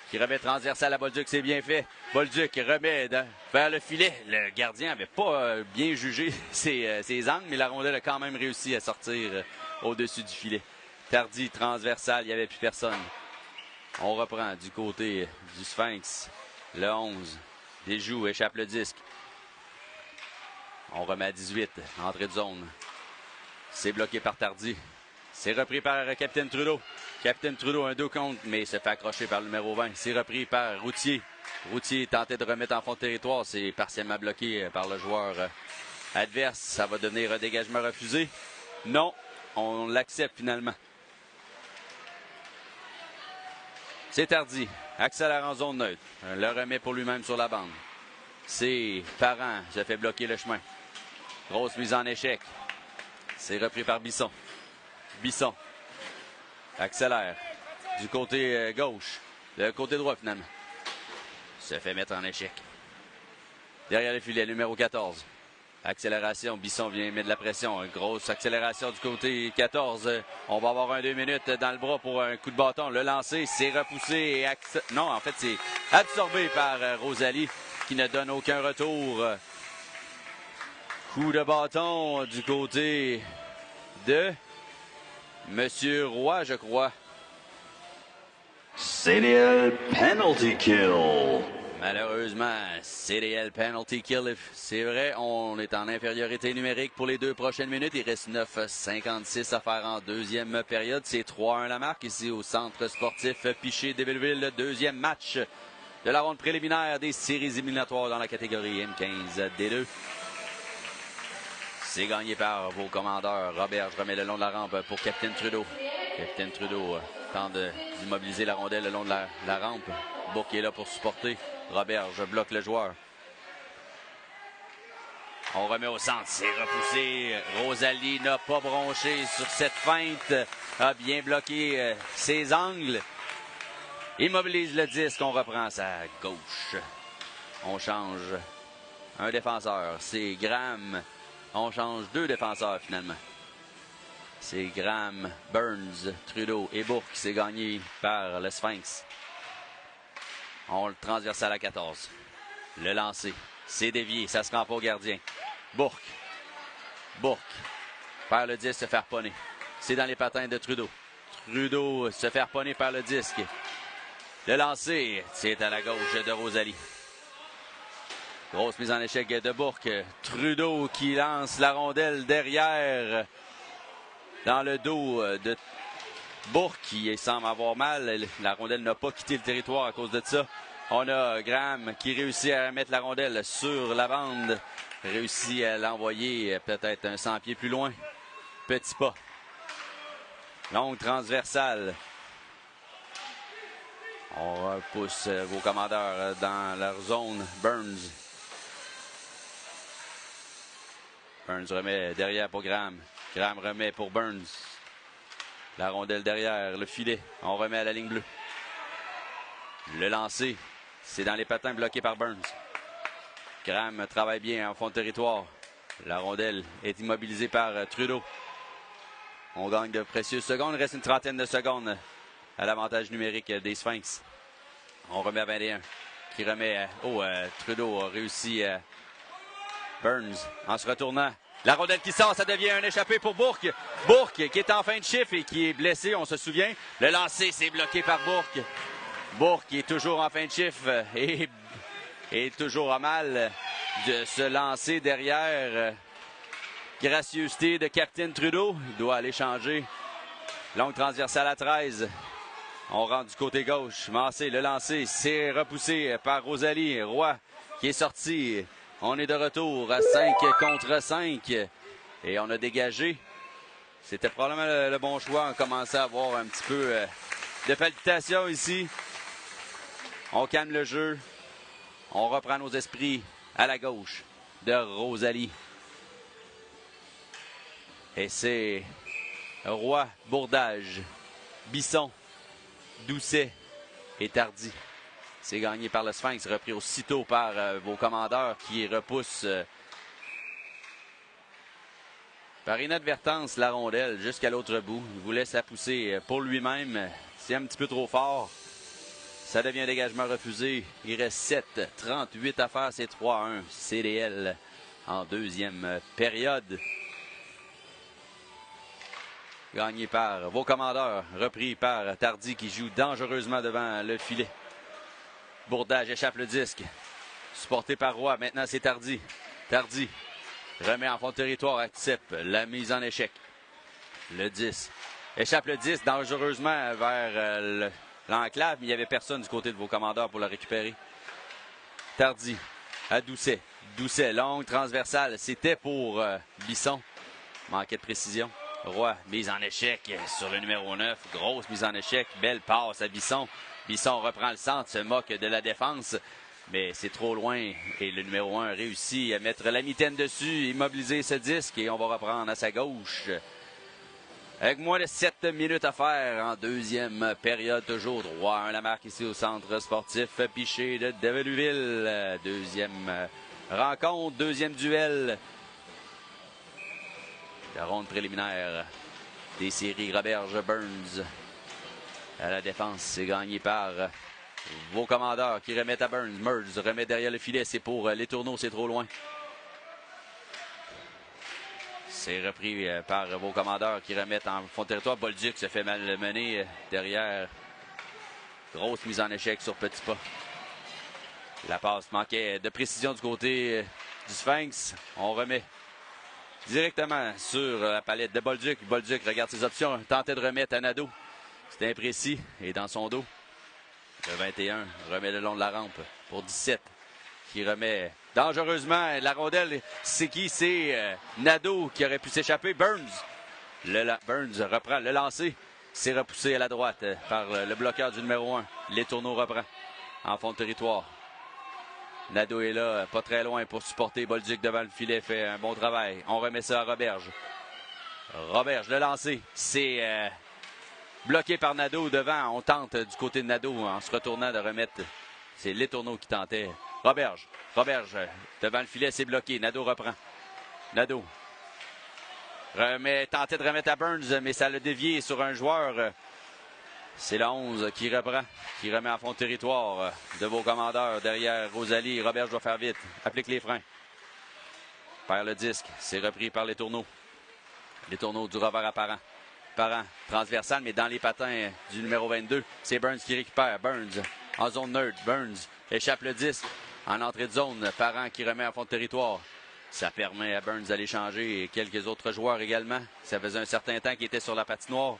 [SPEAKER 1] Qui remet transversal à Bolduc, c'est bien fait. Bolduc remet vers le filet. Le gardien n'avait pas bien jugé ses angles, mais la rondelle a quand même réussi à sortir au-dessus du filet. Tardy, transversal, il n'y avait plus personne. On reprend du côté du Sphinx. Le 11. Desjous échappe le disque. On remet à 18. Entrée de zone. C'est bloqué par Tardy. C'est repris par Capitaine Trudeau. Capitaine Trudeau, un 2 contre, mais il se fait accrocher par le numéro 20. C'est repris par Routier. Routier tentait de remettre en fond de territoire. C'est partiellement bloqué par le joueur adverse. Ça va devenir un dégagement refusé. Non, on l'accepte finalement. C'est Tardy. Accélère en zone neutre. Le remet pour lui-même sur la bande. C'est Parent, se fait bloquer le chemin. Grosse mise en échec. C'est repris par Bisson. Bisson accélère du côté gauche. Le côté droit, finalement. Se fait mettre en échec. Derrière le filet, numéro 14. Accélération. Bisson vient mettre de la pression. Une grosse accélération du côté 14. On va avoir 2 minutes dans le bras pour un coup de bâton. Le lancer, c'est repoussé et non, en fait, c'est absorbé par Rosalie qui ne donne aucun retour. Coup de bâton du côté de Monsieur Roy, je crois.
[SPEAKER 2] CDL penalty kill.
[SPEAKER 1] Malheureusement, CDL penalty kill. C'est vrai, on est en infériorité numérique pour les 2 prochaines minutes. Il reste 9,56 à faire en deuxième période. C'est 3-1 la marque ici au centre sportif Piché d'Ébelleville. Le deuxième match de la ronde préliminaire des séries éliminatoires dans la catégorie M15 D2. C'est gagné par vos commandeurs. Robert, je remets le long de la rampe pour Capitaine Trudeau. Capitaine Trudeau tente d'immobiliser la rondelle le long de la rampe. Bourque est là pour supporter. Robert, je bloque le joueur. On remet au centre. C'est repoussé. Rosalie n'a pas bronché sur cette feinte. A bien bloqué ses angles. Immobilise le disque. On reprend sa gauche. On change un défenseur. C'est Graham. On change 2 défenseurs finalement. C'est Graham, Burns, Trudeau et Bourque. C'est gagné par le Sphinx. On le transverse à la 14. Le lancer. C'est dévié. Ça se rend pas au gardien. Bourque. Bourque. Perd le disque, se fait harponner. C'est dans les patins de Trudeau. Trudeau se fait harponner par le disque. Le lancer, c'est à la gauche de Rosalie. Grosse mise en échec de Bourque. Trudeau qui lance la rondelle derrière dans le dos de Bourque qui semble avoir mal. La rondelle n'a pas quitté le territoire à cause de ça. On a Graham qui réussit à mettre la rondelle sur la bande. Réussit à l'envoyer peut-être un 100 pieds plus loin. Petit pas. Longue transversale. On repousse vos commandeurs dans leur zone. Burns. Burns remet derrière pour Graham. Graham remet pour Burns. La rondelle derrière, le filet. On remet à la ligne bleue. Le lancer, c'est dans les patins bloqués par Burns. Graham travaille bien en fond de territoire. La rondelle est immobilisée par Trudeau. On gagne de précieuses secondes. Il reste une trentaine de secondes à l'avantage numérique des Sphinx. On remet à 21. Qui remet... Trudeau a réussi... Burns en se retournant. La rondelle qui sort, ça devient un échappé pour Bourque. Bourque qui est en fin de chiffre et qui est blessé, on se souvient. Le lancer, c'est bloqué par Bourque. Bourque qui est toujours en fin de chiffre et toujours à mal de se lancer derrière. Gracieuseté de Capitaine Trudeau. Il doit aller changer. Longue transversale à 13. On rentre du côté gauche. Massé, le lancer, c'est repoussé par Rosalie. Roy qui est sorti. On est de retour à 5 contre 5 et on a dégagé. C'était probablement le bon choix. On commençait à avoir un petit peu de palpitations ici. On calme le jeu. On reprend nos esprits à la gauche de Rosalie. Et c'est Roy, Bourdage, Bisson, Doucet et Tardy. C'est gagné par le Sphinx, repris aussitôt par vos commandeurs qui repoussent par inadvertance la rondelle jusqu'à l'autre bout. Il voulait la pousser pour lui-même. C'est un petit peu trop fort. Ça devient un dégagement refusé. Il reste 7:38 à faire. C'est 3-1 CDL en deuxième période. Gagné par vos commandeurs, repris par Tardy qui joue dangereusement devant le filet. Bourdage échappe le disque. Supporté par Roy. Maintenant, c'est Tardy. Tardy remet en fond de territoire. Accepte la mise en échec. Le 10. Échappe le 10 dangereusement vers l'enclave. Mais il n'y avait personne du côté de vos commandeurs pour le récupérer. Tardy à Doucet. Doucet, longue transversale. C'était pour Bisson. Manquait de précision. Roy, mise en échec sur le numéro 9. Grosse mise en échec. Belle passe à Bisson. Bisson reprend le centre, se moque de la défense. Mais c'est trop loin et le numéro 1 réussit à mettre la mitaine dessus, immobiliser ce disque et on va reprendre à sa gauche. Avec moins de 7 minutes à faire en deuxième période, toujours 3-1 la marque ici au centre sportif Piché de Déveluville. Deuxième rencontre, deuxième duel. La ronde préliminaire des séries Roberge-Burns. À la défense, c'est gagné par vos commandeurs qui remettent à Burns. Merz remet derrière le filet, c'est pour les tourneaux, c'est trop loin. C'est repris par vos commandeurs qui remettent en fond de territoire. Bolduc se fait mal mener derrière. Grosse mise en échec sur petit pas. La passe manquait de précision du côté du Sphinx. On remet directement sur la palette de Bolduc. Bolduc regarde ses options. Tentait de remettre à Nadeau. C'est imprécis et dans son dos. Le 21 remet le long de la rampe pour 17 qui remet dangereusement la rondelle. C'est qui? C'est Nadeau qui aurait pu s'échapper. Burns. Burns reprend le lancer. C'est repoussé à la droite par le bloqueur du numéro 1. Les tourneaux reprend en fond de territoire. Nadeau est là, pas très loin pour supporter Bolduc devant le filet. Fait un bon travail. On remet ça à Roberge. Roberge, le lancer. C'est bloqué par Nadeau devant. On tente du côté de Nadeau en se retournant de remettre. C'est les tourneaux qui tentaient. Roberge devant le filet, c'est bloqué. Nadeau reprend. Nadeau tentait de remettre à Burns, mais ça l'a dévié sur un joueur. C'est le 11 qui reprend, qui remet en fond de territoire de vos commandeurs derrière Rosalie. Roberge doit faire vite. Applique les freins. Perd le disque. C'est repris par les tourneaux. Les tourneaux du revers apparent. Transversal, mais dans les patins du numéro 22. C'est Burns qui récupère. Burns en zone neutre. Burns échappe le disque en entrée de zone. Parent qui remet en fond de territoire. Ça permet à Burns d'aller changer et quelques autres joueurs également. Ça faisait un certain temps qu'il était sur la patinoire.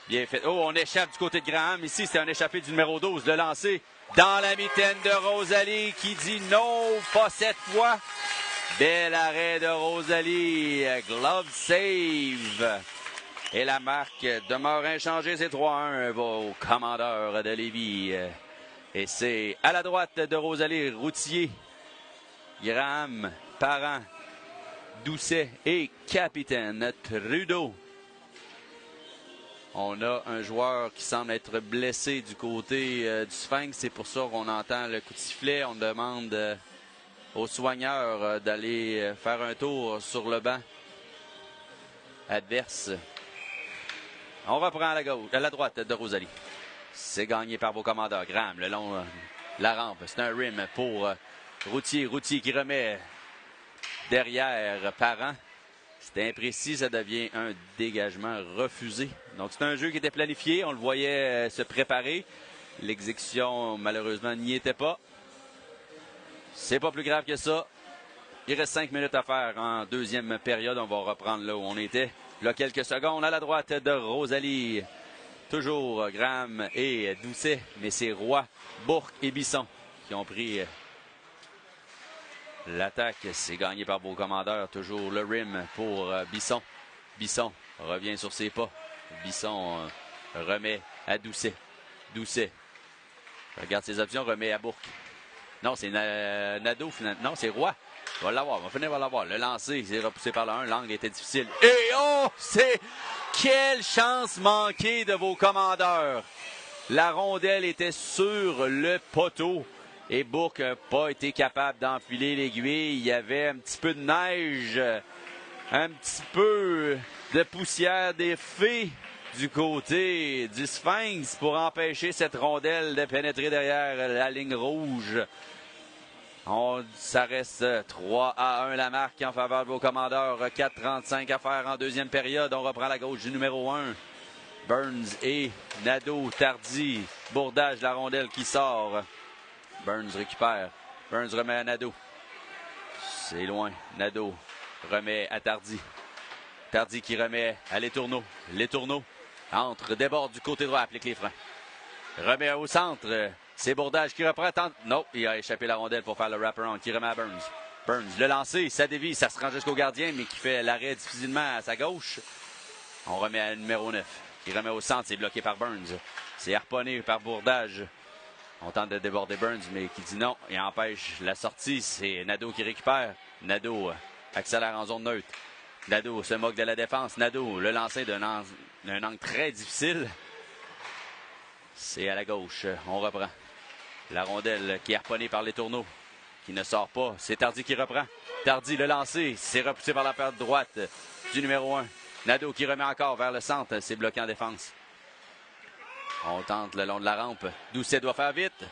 [SPEAKER 1] Bien fait. Oh, on échappe du côté de Graham. Ici, c'est un échappé du numéro 12. Le lancer dans la mitaine de Rosalie qui dit non, pas cette fois. Bel arrêt de Rosalie. Glove save. Et la marque demeure inchangée. C'est 3-1 vos commandeurs de Lévis. Et c'est à la droite de Rosalie, Routier, Graham, Parent, Doucet et capitaine Trudeau. On a un joueur qui semble être blessé du côté du Sphinx. C'est pour ça qu'on entend le coup de sifflet. On demande aux soigneurs d'aller faire un tour sur le banc adverse. On reprend à la droite de Rosalie. C'est gagné par vos commandeurs. Graham, le long la rampe. C'est un rim pour Routier. Routier qui remet derrière Parent. C'était imprécis, ça devient un dégagement refusé. Donc c'est un jeu qui était planifié. On le voyait se préparer. L'exécution, malheureusement, n'y était pas. C'est pas plus grave que ça. Il reste 5 minutes à faire en deuxième période. On va reprendre là où on était. Là, quelques secondes à la droite de Rosalie. Toujours Graham et Doucet, mais c'est Roy, Bourque et Bisson qui ont pris l'attaque. C'est gagné par vos commandeurs. Toujours le rim pour Bisson. Bisson revient sur ses pas. Bisson remet à Doucet. Doucet regarde ses options, remet à Bourque. Non, c'est Nadeau finalement. Non, c'est Roy. On va l'avoir, on va finir par l'avoir. Le lancer, c'est repoussé par le 1. L'angle était difficile. Et oh, c'est... Quelle chance manquée de vos commandeurs. La rondelle était sur le poteau. Et Bourque n'a pas été capable d'enfiler l'aiguille. Il y avait un petit peu de neige, un petit peu de poussière des fées du côté du Sphinx pour empêcher cette rondelle de pénétrer derrière la ligne rouge. Ça reste 3-1 la marque en faveur de vos commandeurs. 4:35 à faire en deuxième période. On reprend la gauche du numéro 1. Burns et Nadeau, Tardy. Bourdage, la rondelle qui sort. Burns récupère. Burns remet à Nadeau. C'est loin. Nadeau remet à Tardy. Tardy qui remet à Les Tourneaux. Les Tourneaux entre, déborde du côté droit, applique les freins. Remet au centre. C'est Bourdage qui reprend. Non, il a échappé la rondelle pour faire le wraparound qui remet à Burns. Burns, le lancer, ça dévie, ça se rend jusqu'au gardien, mais qui fait l'arrêt difficilement à sa gauche. On remet à numéro 9, qui remet au centre, c'est bloqué par Burns. C'est harponné par Bourdage. On tente de déborder Burns, mais qui dit non et empêche la sortie. C'est Nadeau qui récupère. Nadeau accélère en zone neutre. Nadeau se moque de la défense. Nadeau, le lancer d'un angle très difficile. C'est à la gauche. On reprend. La rondelle qui est harponnée par les tourneaux, qui ne sort pas. C'est Tardy qui reprend. Tardy, le lancer. C'est repoussé par la paire droite du numéro 1. Nadeau qui remet encore vers le centre. C'est bloqué en défense. On tente le long de la rampe. Doucet doit faire vite.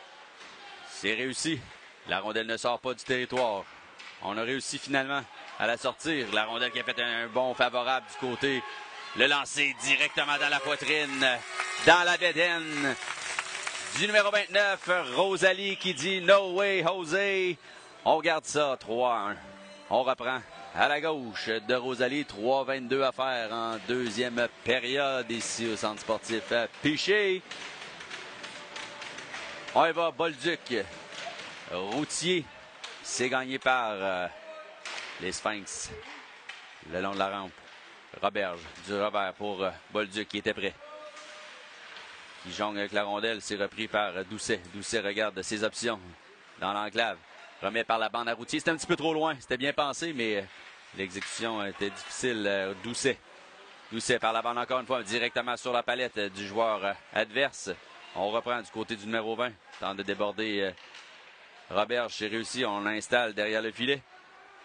[SPEAKER 1] C'est réussi. La rondelle ne sort pas du territoire. On a réussi finalement à la sortir. La rondelle qui a fait un bond favorable du côté. Le lancer directement dans la poitrine. Dans la bédaine du numéro 29. Rosalie qui dit « No way, José ». On garde ça. 3-1. On reprend. À la gauche de Rosalie, 3-22 à faire en deuxième période ici au centre sportif Piché. On y va, Bolduc. Routier, c'est gagné par les Sphinx. Le long de la rampe. Roberge, du revers pour Bolduc qui était prêt. Qui jongle avec la rondelle, c'est repris par Doucet. Doucet regarde ses options dans l'enclave. Remet par la bande à Routier. C'était un petit peu trop loin. C'était bien pensé, mais l'exécution était difficile. Doucet. Doucet par la bande encore une fois, directement sur la palette du joueur adverse. On reprend du côté du numéro 20. Tente de déborder Roberge. C'est réussi. On l'installe derrière le filet.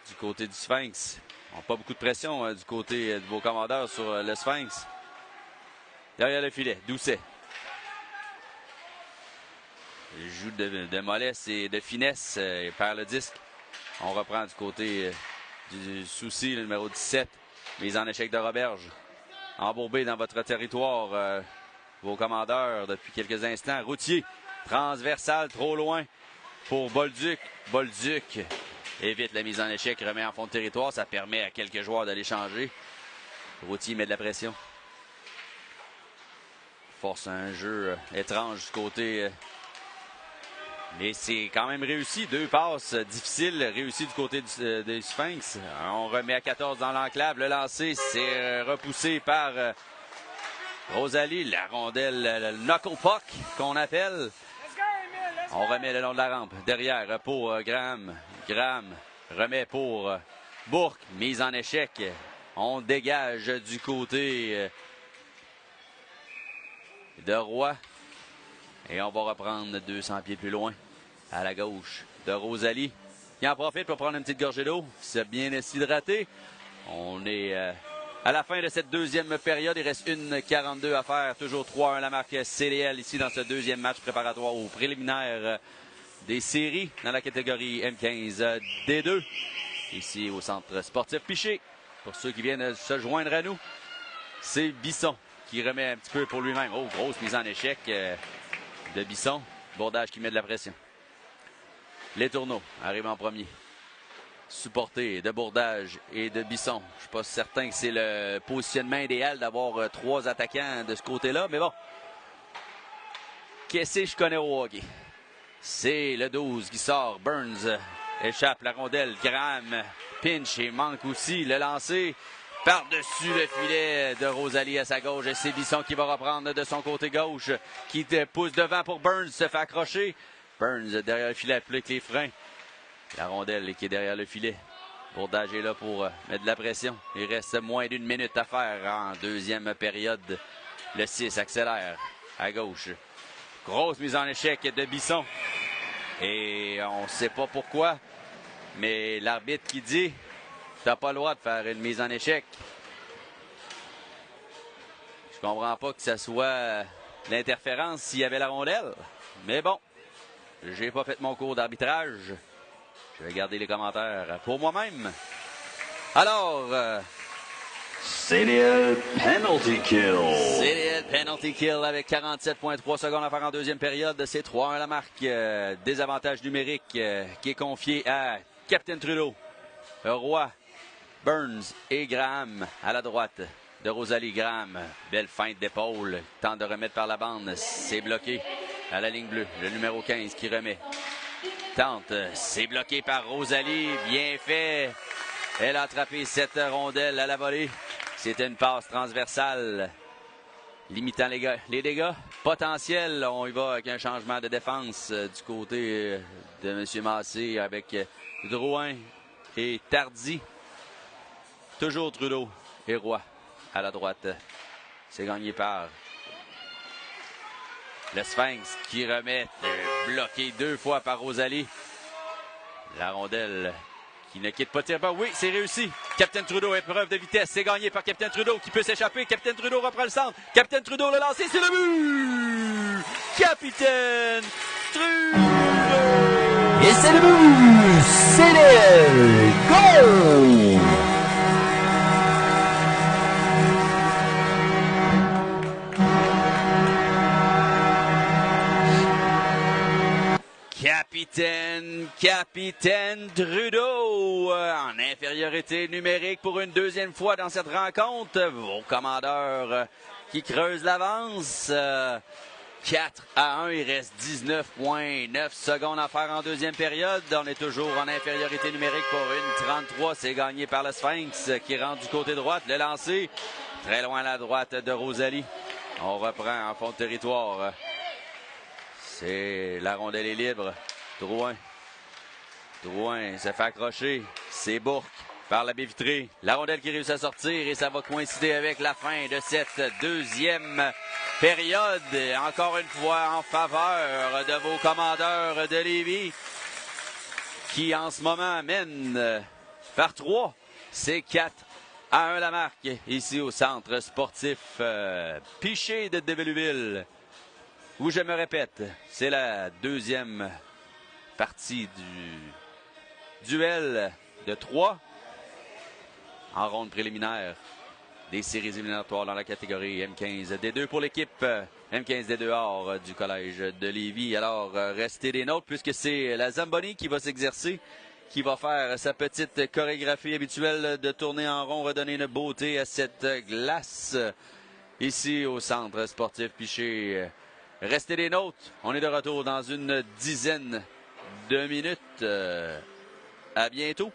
[SPEAKER 1] Du côté du Sphinx. On n'a pas beaucoup de pression du côté de vos commandeurs sur le Sphinx. Derrière le filet. Doucet. Il joue de mollesse et de finesse. Il perd le disque. On reprend du côté du souci, le numéro 17. Mise en échec de Roberge. Embourbé dans votre territoire, vos commandeurs depuis quelques instants. Routier. Transversal, trop loin pour Bolduc. Bolduc évite la mise en échec, remet en fond de territoire. Ça permet à quelques joueurs d'aller changer. Routier met de la pression. Force un jeu étrange du côté... mais c'est quand même réussi. 2 passes difficiles réussies du côté des Sphinx. On remet à 14 dans l'enclave. Le lancer, c'est repoussé par Rosalie. La rondelle, le knuckle puck qu'on appelle. On remet le long de la rampe. Derrière pour Graham. Graham remet pour Bourque. Mise en échec. On dégage du côté de Roy. Et on va reprendre 200 pieds plus loin. À la gauche de Rosalie, qui en profite pour prendre une petite gorgée d'eau. C'est bien s'hydrater. On est à la fin de cette deuxième période. Il reste 1:42 à faire. Toujours 3-1 la marque CDL ici dans ce deuxième match préparatoire au préliminaire des séries dans la catégorie M15 D2. Ici au centre sportif Piché. Pour ceux qui viennent se joindre à nous, c'est Bisson qui remet un petit peu pour lui-même. Oh, grosse mise en échec de Bisson. Bourdage qui met de la pression. Les tourneaux arrivent en premier. Supporté de Bourdage et de Bisson. Je ne suis pas certain que c'est le positionnement idéal d'avoir 3 attaquants de ce côté-là, mais bon. Qu'est-ce que je connais au hockey? C'est le 12 qui sort. Burns échappe la rondelle. Graham pinch et manque aussi le lancer. Par-dessus le filet de Rosalie à sa gauche. C'est Bisson qui va reprendre de son côté gauche. Qui pousse devant pour Burns. Se fait accrocher. Burns derrière le filet applique les freins. La rondelle qui est derrière le filet. Bourdage est là pour mettre de la pression. Il reste moins d'1 minute à faire en deuxième période. Le 6 accélère à gauche. Grosse mise en échec de Bisson. Et on ne sait pas pourquoi. Mais l'arbitre qui dit... T'as pas le droit de faire une mise en échec. Je comprends pas que ça soit l'interférence s'il y avait la rondelle. Mais bon, j'ai pas fait mon cours d'arbitrage. Je vais garder les commentaires pour moi-même. Alors...
[SPEAKER 2] CDL Penalty Kill.
[SPEAKER 1] CDL Penalty Kill avec 47,3 secondes à faire en deuxième période. C'est 3-1 la marque. Désavantage numérique qui est confié à Captain Trudeau. Roy. Burns et Graham à la droite de Rosalie. Graham. Belle feinte d'épaule. Tente de remettre par la bande. C'est bloqué à la ligne bleue. Le numéro 15 qui remet. Tente. C'est bloqué par Rosalie. Bien fait. Elle a attrapé cette rondelle à la volée. C'était une passe transversale limitant les dégâts potentiels. On y va avec un changement de défense du côté de M. Massé avec Drouin et Tardy. Toujours Trudeau et Roy à la droite. C'est gagné par le Sphinx qui remet bloqué 2 fois par Rosalie. La rondelle qui ne quitte pas tir. Oui, c'est réussi. Capitaine Trudeau, épreuve de vitesse. C'est gagné par Capitaine Trudeau qui peut s'échapper. Capitaine Trudeau reprend le centre. Capitaine Trudeau le lancé, c'est le but! Capitaine Trudeau!
[SPEAKER 2] Et c'est le but! C'est le goal!
[SPEAKER 1] Capitaine Trudeau en infériorité numérique pour une deuxième fois dans cette rencontre. Vos commandeurs qui creusent l'avance. 4-1, il reste 19,9 secondes à faire en deuxième période. On est toujours en infériorité numérique pour une 33. C'est gagné par le Sphinx qui rentre du côté droite. Le lancer très loin à la droite de Rosalie. On reprend en fond de territoire. C'est la rondelle est libre. Drouin se fait accrocher. C'est Bourque par la baie vitrée. La rondelle qui réussit à sortir et ça va coïncider avec la fin de cette deuxième période. Encore une fois en faveur de vos commandeurs de Lévis qui en ce moment mènent par 3. C'est 4-1 la marque ici au centre sportif Piché de Déveluville. Où je me répète, c'est la deuxième partie du duel de 3 en ronde préliminaire des séries éliminatoires dans la catégorie M15D2 pour l'équipe M15D2A du Collège de Lévis. Alors, restez des nôtres puisque c'est la Zamboni qui va s'exercer, qui va faire sa petite chorégraphie habituelle de tourner en rond, redonner une beauté à cette glace ici au centre sportif Piché. Restez des nôtres. On est de retour dans une dizaine de minutes. À bientôt.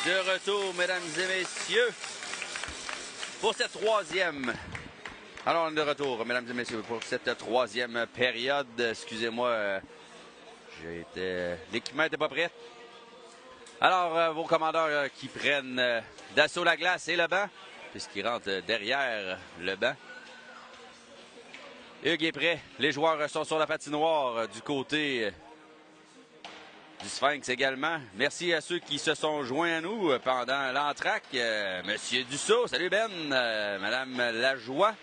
[SPEAKER 1] De retour, mesdames et messieurs, pour cette troisième. Alors, on est de retour, mesdames et messieurs, pour cette troisième période. Excusez-moi, l'équipement n'était pas prêt. Alors, vos commandeurs qui prennent d'assaut la glace et le banc, puisqu'ils rentrent derrière le banc. Hugues est prêt. Les joueurs sont sur la patinoire du côté du Sphinx également. Merci à ceux qui se sont joints à nous pendant l'entraque. Monsieur Dussault, salut Ben. Madame Lajoie,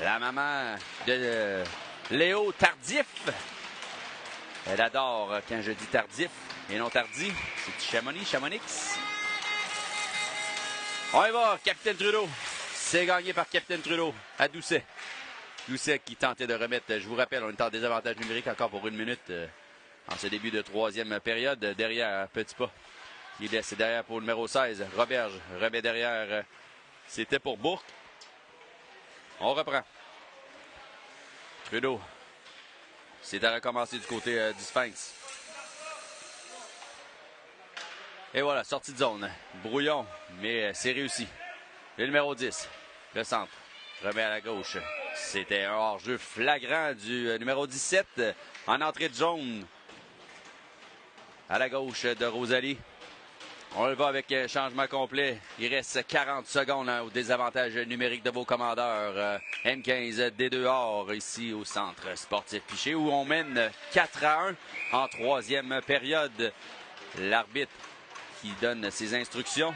[SPEAKER 1] la maman de Léo Tardif. Elle adore quand je dis tardif et non tardi. C'est Chamonix. On y va, Capitaine Trudeau. C'est gagné par Capitaine Trudeau à Doucet. Doucet qui tentait de remettre, je vous rappelle, on est en désavantage numérique encore pour 1 minute en ce début de troisième période. Derrière, petit pas. Il laisse derrière pour le numéro 16. Roberge remet derrière. C'était pour Bourque. On reprend. Trudeau. C'est à recommencer du côté du Sphinx. Et voilà, sortie de zone. Brouillon, mais c'est réussi. Le numéro 10, le centre, remet à la gauche. C'était un hors-jeu flagrant du numéro 17 en entrée de zone. À la gauche de Rosalie. On le va avec changement complet. Il reste 40 secondes au désavantage numérique de vos commandeurs. M15 D2 or ici au centre sportif Piché où on mène 4-1 en troisième période. L'arbitre qui donne ses instructions,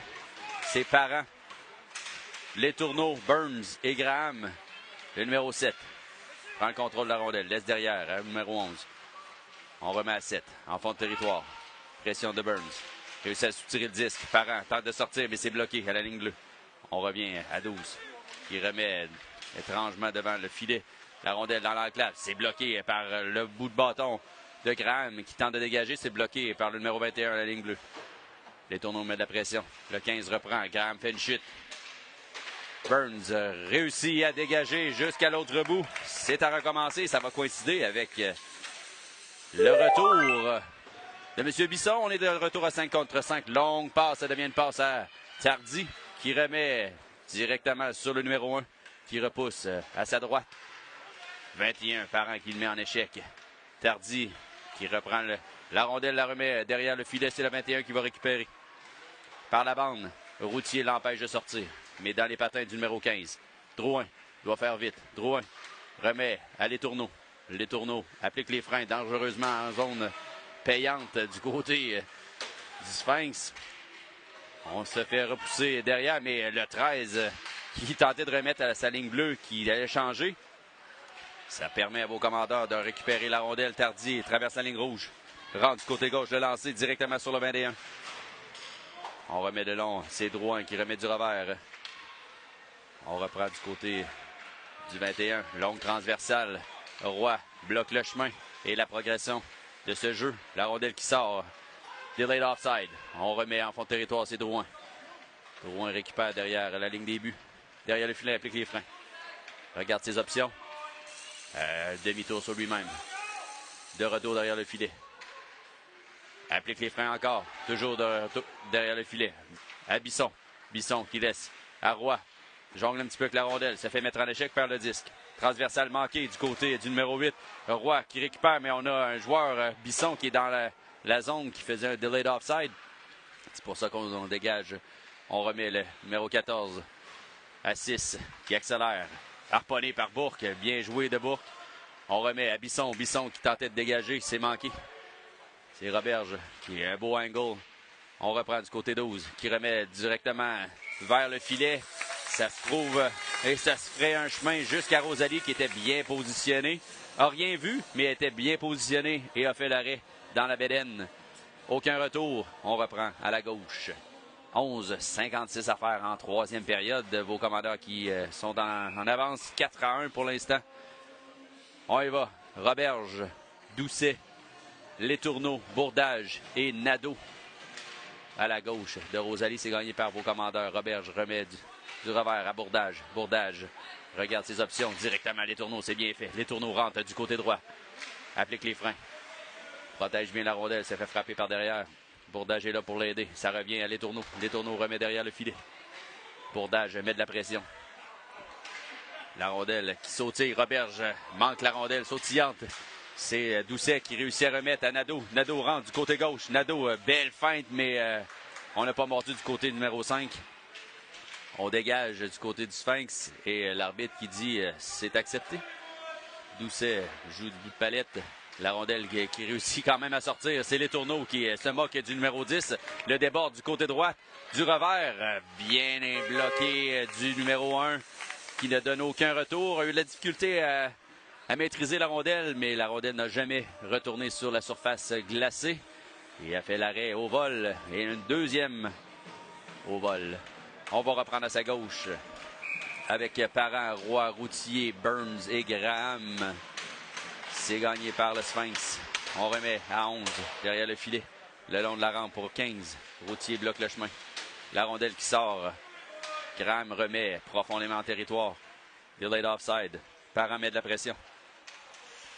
[SPEAKER 1] ses parents, les tourneaux, Burns et Graham. Le numéro 7 prend le contrôle de la rondelle, laisse derrière, numéro 11. On remet à 7, en fond de territoire. Pression de Burns. Réussit à soutirer le disque. Parent tente de sortir, mais c'est bloqué à la ligne bleue. On revient à 12. Il remet étrangement devant le filet. La rondelle dans l'enclave. C'est bloqué par le bout de bâton de Graham qui tente de dégager. C'est bloqué par le numéro 21 à la ligne bleue. Les tourneaux mettent de la pression. Le 15 reprend. Graham fait une chute. Burns réussit à dégager jusqu'à l'autre bout. C'est à recommencer. Ça va coïncider avec le retour de M. Bisson. On est de retour à 5 contre 5. Longue passe. Ça devient une passe à Tardy qui remet directement sur le numéro 1 qui repousse à sa droite. 21, Parent qui le met en échec. Tardy qui reprend la rondelle, la remet derrière le filet. C'est le 21 qui va récupérer. Par la bande, Routier l'empêche de sortir. Mais dans les patins du numéro 15. Drouin doit faire vite. Drouin remet à Les Tourneaux. Les Tourneaux applique les freins dangereusement en zone payante du côté du Sphinx. On se fait repousser derrière, mais le 13 qui tentait de remettre à sa ligne bleue, qui allait changer. Ça permet à vos commandeurs de récupérer la rondelle. Tardy traverse la ligne rouge. Rentre du côté gauche de lancer directement sur le 21. On remet de long. C'est Drouin qui remet du revers. On reprend du côté du 21. Longue transversale. Roy bloque le chemin et la progression de ce jeu. La rondelle qui sort. Delayed offside. On remet en fond de territoire. C'est Drouin. Drouin récupère derrière la ligne des buts. Derrière le filet, applique les freins. Regarde ses options. Demi-tour sur lui-même. De retour derrière le filet. Applique les freins encore. Toujours derrière le filet. À Bisson. Bisson qui laisse à Roy. Jongle un petit peu avec la rondelle. Se fait mettre en échec, perd le disque. Transversal manqué du côté du numéro 8. Roy qui récupère, mais on a un joueur, Bisson, qui est dans la zone qui faisait un delayed offside. C'est pour ça qu'on dégage. On remet le numéro 14 à 6 qui accélère. Harponné par Bourque. Bien joué de Bourque. On remet à Bisson. Bisson qui tentait de dégager. C'est manqué. C'est Roberge qui a un beau angle. On reprend du côté 12 qui remet directement vers le filet. Ça se trouve et ça se ferait un chemin jusqu'à Rosalie qui était bien positionnée. A rien vu, mais était bien positionnée et a fait l'arrêt dans la bédaine. Aucun retour. On reprend à la gauche. 11,56 à faire en troisième période. Vos commandeurs qui sont en avance 4-1 pour l'instant. On y va. Roberge, Doucet, Les Tourneaux, Bourdage et Nadeau. À la gauche de Rosalie, c'est gagné par vos commandeurs. Roberge remet du revers à Bourdage. Bourdage regarde ses options directement. Les Tourneaux, c'est bien fait. Les Tourneaux rentrent du côté droit. Applique les freins. Protège bien la rondelle. Se fait frapper par derrière. Bourdage est là pour l'aider. Ça revient à Letourneau. Letourneau remet derrière le filet. Bourdage met de la pression. La rondelle qui sautille. Roberge manque la rondelle sautillante. C'est Doucet qui réussit à remettre à Nadeau. Nadeau rentre du côté gauche. Nadeau, belle feinte, mais on n'a pas mordu du côté numéro 5. On dégage du côté du Sphinx et l'arbitre qui dit c'est accepté. Doucet joue du bout de palette. La rondelle qui réussit quand même à sortir. C'est Letourneau qui se moque du numéro 10. Le débord du côté droit du revers. Bien bloqué du numéro 1 qui ne donne aucun retour. A eu de la difficulté à maîtriser la rondelle, mais la rondelle n'a jamais retourné sur la surface glacée. Et a fait l'arrêt au vol et une deuxième au vol. On va reprendre à sa gauche avec Parent, Roy, Routier, Burns et Graham. C'est gagné par le Sphinx. On remet à 11 derrière le filet. Le long de la rampe pour 15. Routier bloque le chemin. La rondelle qui sort. Graham remet profondément en territoire. Delayed offside. Parent met de la pression.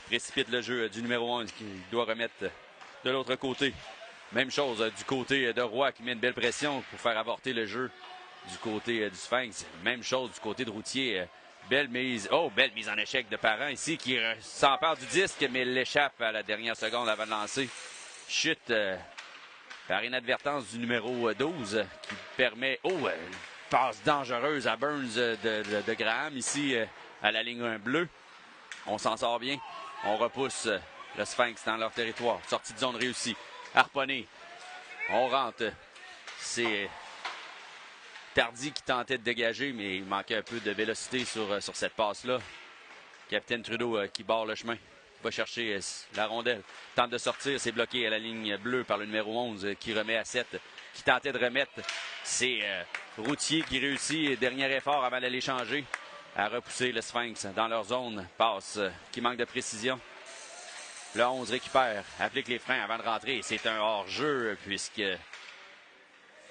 [SPEAKER 1] Précipite le jeu du numéro 1 qui doit remettre de l'autre côté. Même chose du côté de Roy qui met une belle pression pour faire avorter le jeu du côté du Sphinx. Même chose du côté de Routier. Belle mise en échec de Parent ici qui s'empare du disque mais l'échappe à la dernière seconde avant de lancer. Chute par inadvertance du numéro 12 qui permet passe dangereuse à Burns de Graham ici à la ligne bleue. On s'en sort bien. On repousse le Sphinx dans leur territoire. Sortie de zone réussie. Harponné. On rentre. C'est Tardy qui tentait de dégager, mais il manquait un peu de vélocité sur cette passe-là. Capitaine Trudeau qui barre le chemin. Va chercher la rondelle. Tente de sortir. C'est bloqué à la ligne bleue par le numéro 11 qui remet à 7. Qui tentait de remettre. C'est Routier qui réussit. Dernier effort avant d'aller changer. À repousser le Sphinx dans leur zone. Passe qui manque de précision. Le 11 récupère. Applique les freins avant de rentrer. C'est un hors-jeu puisque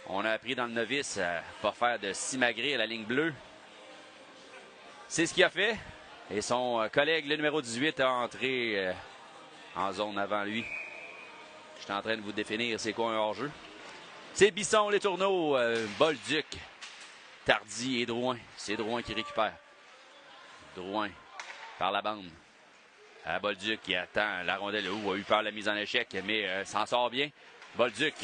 [SPEAKER 1] on a appris dans le novice à ne pas faire de simagrée à la ligne bleue. C'est ce qu'il a fait. Et son collègue, le numéro 18, a entré en zone avant lui. Je suis en train de vous définir c'est quoi un hors-jeu. C'est Bisson, Letourneau, Bolduc, Tardy et Drouin. C'est Drouin qui récupère. Drouin par la bande. À Bolduc qui attend la rondelle. A eu peur de la mise en échec, mais s'en sort bien. Bolduc.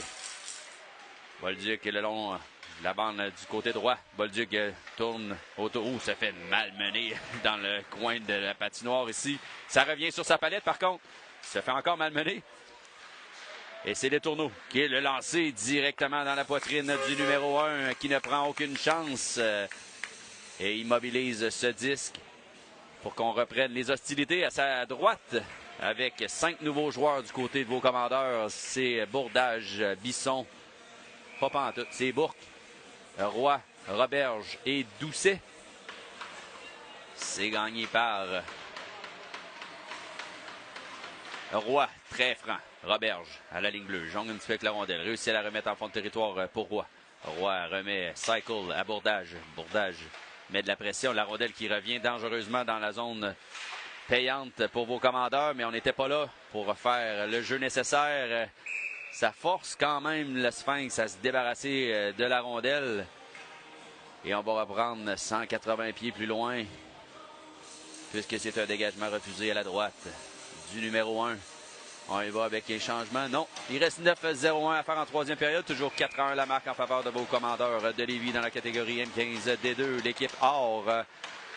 [SPEAKER 1] Bolduc le long de la bande du côté droit. Bolduc tourne autour. Ça fait malmener dans le coin de la patinoire ici. Ça revient sur sa palette par contre. Ça fait encore malmener. Et c'est Letourneau qui est le lancé directement dans la poitrine du numéro 1 qui ne prend aucune chance et immobilise ce disque pour qu'on reprenne les hostilités à sa droite avec 5 nouveaux joueurs du côté de vos commandeurs. C'est Bourdage, Bisson, pas pantoute, c'est Bourque, Roy, Roberge et Doucet. C'est gagné par Roy, très franc. Roberge à la ligne bleue. Jongle un petit peu avec la rondelle. Réussit à la remettre en fond de territoire pour Roy. Roy remet cycle à Bourdage. Bourdage met de la pression. La rondelle qui revient dangereusement dans la zone payante pour vos commandeurs. Mais on n'était pas là pour faire le jeu nécessaire. Ça force quand même le Sphinx à se débarrasser de la rondelle. Et on va reprendre 180 pieds plus loin. Puisque c'est un dégagement refusé à la droite du numéro 1. On y va avec les changements. Non, il reste 9-0-1 à faire en troisième période. Toujours 4-1 la marque en faveur de vos commandeurs de Lévis dans la catégorie M15D2. L'équipe or,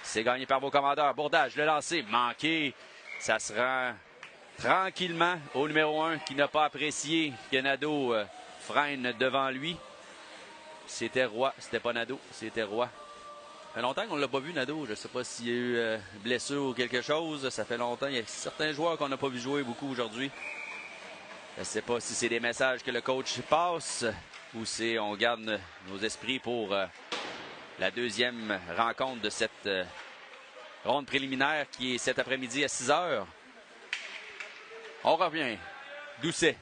[SPEAKER 1] c'est gagné par vos commandeurs. Bourdage, le lancer, manqué. Ça se rend tranquillement au numéro 1 qui n'a pas apprécié que Nadeau freine devant lui. C'était Roy, c'était pas Nadeau, c'était Roy. Ça fait longtemps qu'on ne l'a pas vu, Nadeau. Je ne sais pas s'il y a eu blessure ou quelque chose. Ça fait longtemps. Il y a certains joueurs qu'on n'a pas vu jouer beaucoup aujourd'hui. Je ne sais pas si c'est des messages que le coach passe ou si on garde nos esprits pour la deuxième rencontre de cette ronde préliminaire qui est cet après-midi à 6 h. On revient. Doucet.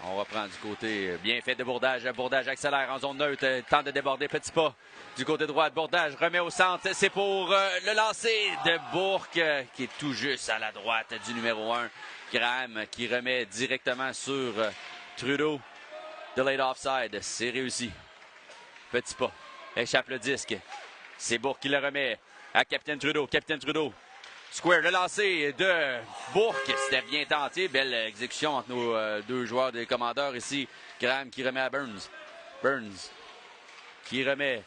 [SPEAKER 1] On reprend du côté bien fait de Bourdage. Bourdage accélère en zone neutre. Tente de déborder. Petit pas du côté droit. Bourdage remet au centre. C'est pour le lancer de Bourque qui est tout juste à la droite du numéro 1. Graham qui remet directement sur Trudeau. Delayed offside. C'est réussi. Petit pas. Échappe le disque. C'est Bourque qui le remet à Capitaine Trudeau. Capitaine Trudeau. Square, le lancer de Bourque. C'était bien tenté. Belle exécution entre nos deux joueurs des commandeurs ici. Graham qui remet à Burns. Burns qui remet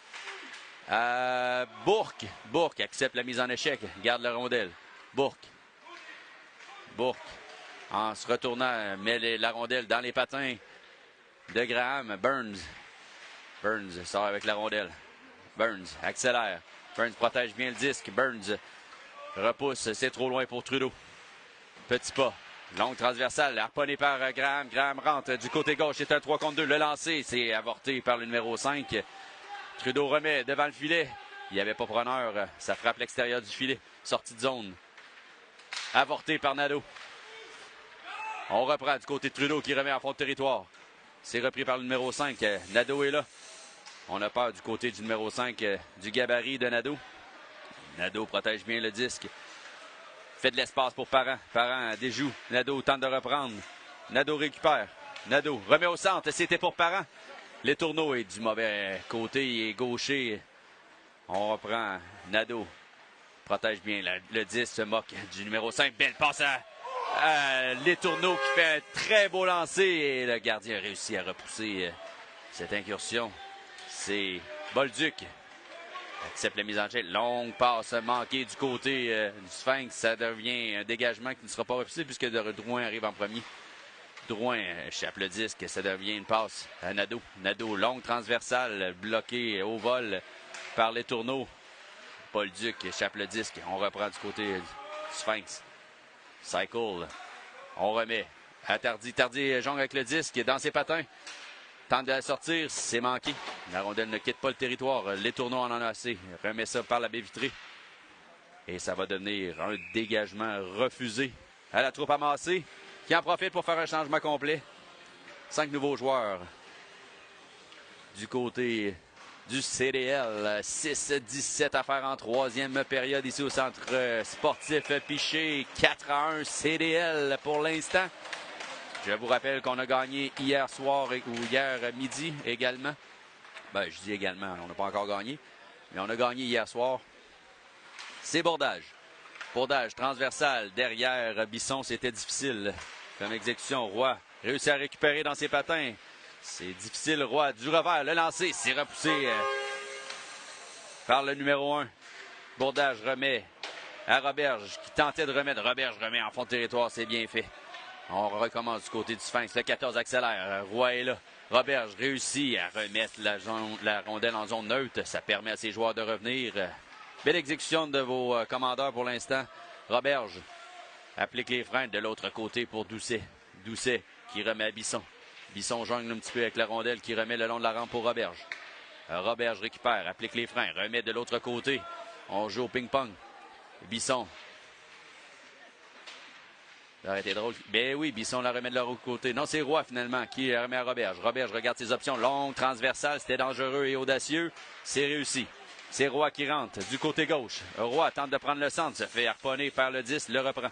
[SPEAKER 1] à Bourque. Bourque accepte la mise en échec. Garde la rondelle. Bourque. Bourque, en se retournant, met la rondelle dans les patins de Graham. Burns. Burns sort avec la rondelle. Burns accélère. Burns protège bien le disque. Burns repousse. C'est trop loin pour Trudeau. Petit pas. Longue transversale. Harponné par Graham. Graham rentre du côté gauche. C'est un 3 contre 2. Le lancer, c'est avorté par le numéro 5. Trudeau remet devant le filet. Il n'y avait pas preneur. Ça frappe l'extérieur du filet. Sortie de zone. Avorté par Nadeau. On reprend du côté de Trudeau qui remet en fond de territoire. C'est repris par le numéro 5. Nadeau est là. On a peur du côté du numéro 5 du gabarit de Nadeau. Nadeau protège bien le disque. Fait de l'espace pour Parent. Parent déjoue. Nadeau tente de reprendre. Nadeau récupère. Nadeau remet au centre. C'était pour Parent. Les tourneaux est du mauvais côté. Il est gaucher. On reprend Nadeau. Protège bien le disque. Se moque du numéro 5. Belle passe à Les Tourneaux qui fait un très beau lancer. Et le gardien a réussi à repousser cette incursion. C'est Bolduc. Accepte la mise en jeu. Longue passe manquée du côté du Sphinx. Ça devient un dégagement qui ne sera pas refusé puisque Drouin arrive en premier. Drouin échappe le disque. Ça devient une passe à Nadeau. Nadeau, longue transversale, bloquée au vol par Les Tourneaux. Bolduc échappe le disque. On reprend du côté du Sphinx. Cycle. On remet à Tardy. Tardy jongle avec le disque dans ses patins. Tente de la sortir, c'est manqué. La rondelle ne quitte pas le territoire. Les Tourneaux en ont assez. Remet ça par la baie vitrée. Et ça va devenir un dégagement refusé à la troupe amassée qui en profite pour faire un changement complet. 5 nouveaux joueurs du côté du CDL. 6-17 à faire en troisième période ici au centre sportif Piché. 4-1 CDL pour l'instant. Je vous rappelle qu'on a gagné hier soir ou hier midi également. Ben, je dis également, on n'a pas encore gagné. Mais on a gagné hier soir. C'est Bourdage. Bourdage transversal derrière Bisson. C'était difficile comme exécution. Roy réussit à récupérer dans ses patins. C'est difficile, Roy. Du revers, le lancer. C'est repoussé par le numéro 1. Bourdage remet à Roberge qui tentait de remettre. Roberge remet en fond de territoire. C'est bien fait. On recommence du côté du Sphinx. Le 14 accélère. Roy est là. Roberge réussit à remettre la rondelle en zone neutre. Ça permet à ses joueurs de revenir. Belle exécution de vos commandeurs pour l'instant. Roberge applique les freins de l'autre côté pour Doucet. Doucet qui remet à Bisson. Bisson jongle un petit peu avec la rondelle qui remet le long de la rampe pour Roberge. Roberge récupère, applique les freins, remet de l'autre côté. On joue au ping-pong. Bisson. Ça aurait été drôle. Ben oui, Bisson la remet de l'autre côté. Non, c'est Roy finalement qui la remet à Roberge. Roberge regarde ses options. Longue, transversale, c'était dangereux et audacieux. C'est réussi. C'est Roy qui rentre du côté gauche. Roy tente de prendre le centre, se fait harponner par le 10, le reprend.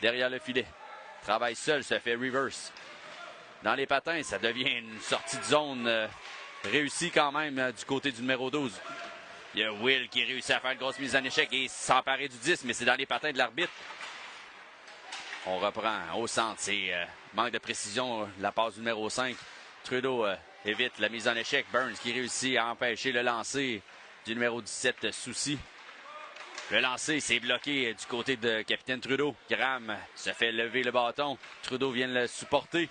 [SPEAKER 1] Derrière le filet. Travaille seul, se fait reverse. Dans les patins, ça devient une sortie de zone réussie quand même du côté du numéro 12. Il y a Will qui réussit à faire une grosse mise en échec et s'emparer du 10, mais c'est dans les patins de l'arbitre. On reprend au centre. C'est manque de précision, la passe du numéro 5. Trudeau évite la mise en échec. Burns qui réussit à empêcher le lancer du numéro 17, Soucy. Le lancer, c'est bloqué du côté de Capitaine Trudeau. Graham se fait lever le bâton. Trudeau vient le supporter.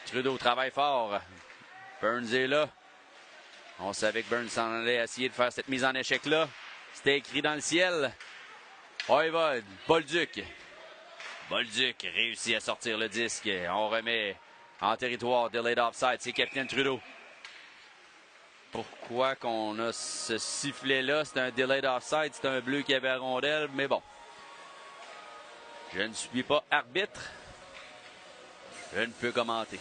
[SPEAKER 1] Trudeau travaille fort. Burns est là. On savait que Burns s'en allait essayer de faire cette mise en échec-là. C'était écrit dans le ciel. On y va. Bolduc. Bolduc réussit à sortir le disque. On remet en territoire delayed offside. C'est Capitaine Trudeau. Pourquoi qu'on a ce sifflet-là? C'est un delayed offside. C'est un bleu qui avait la rondelle. Mais bon. Je ne suis pas arbitre. Je ne peux commenter.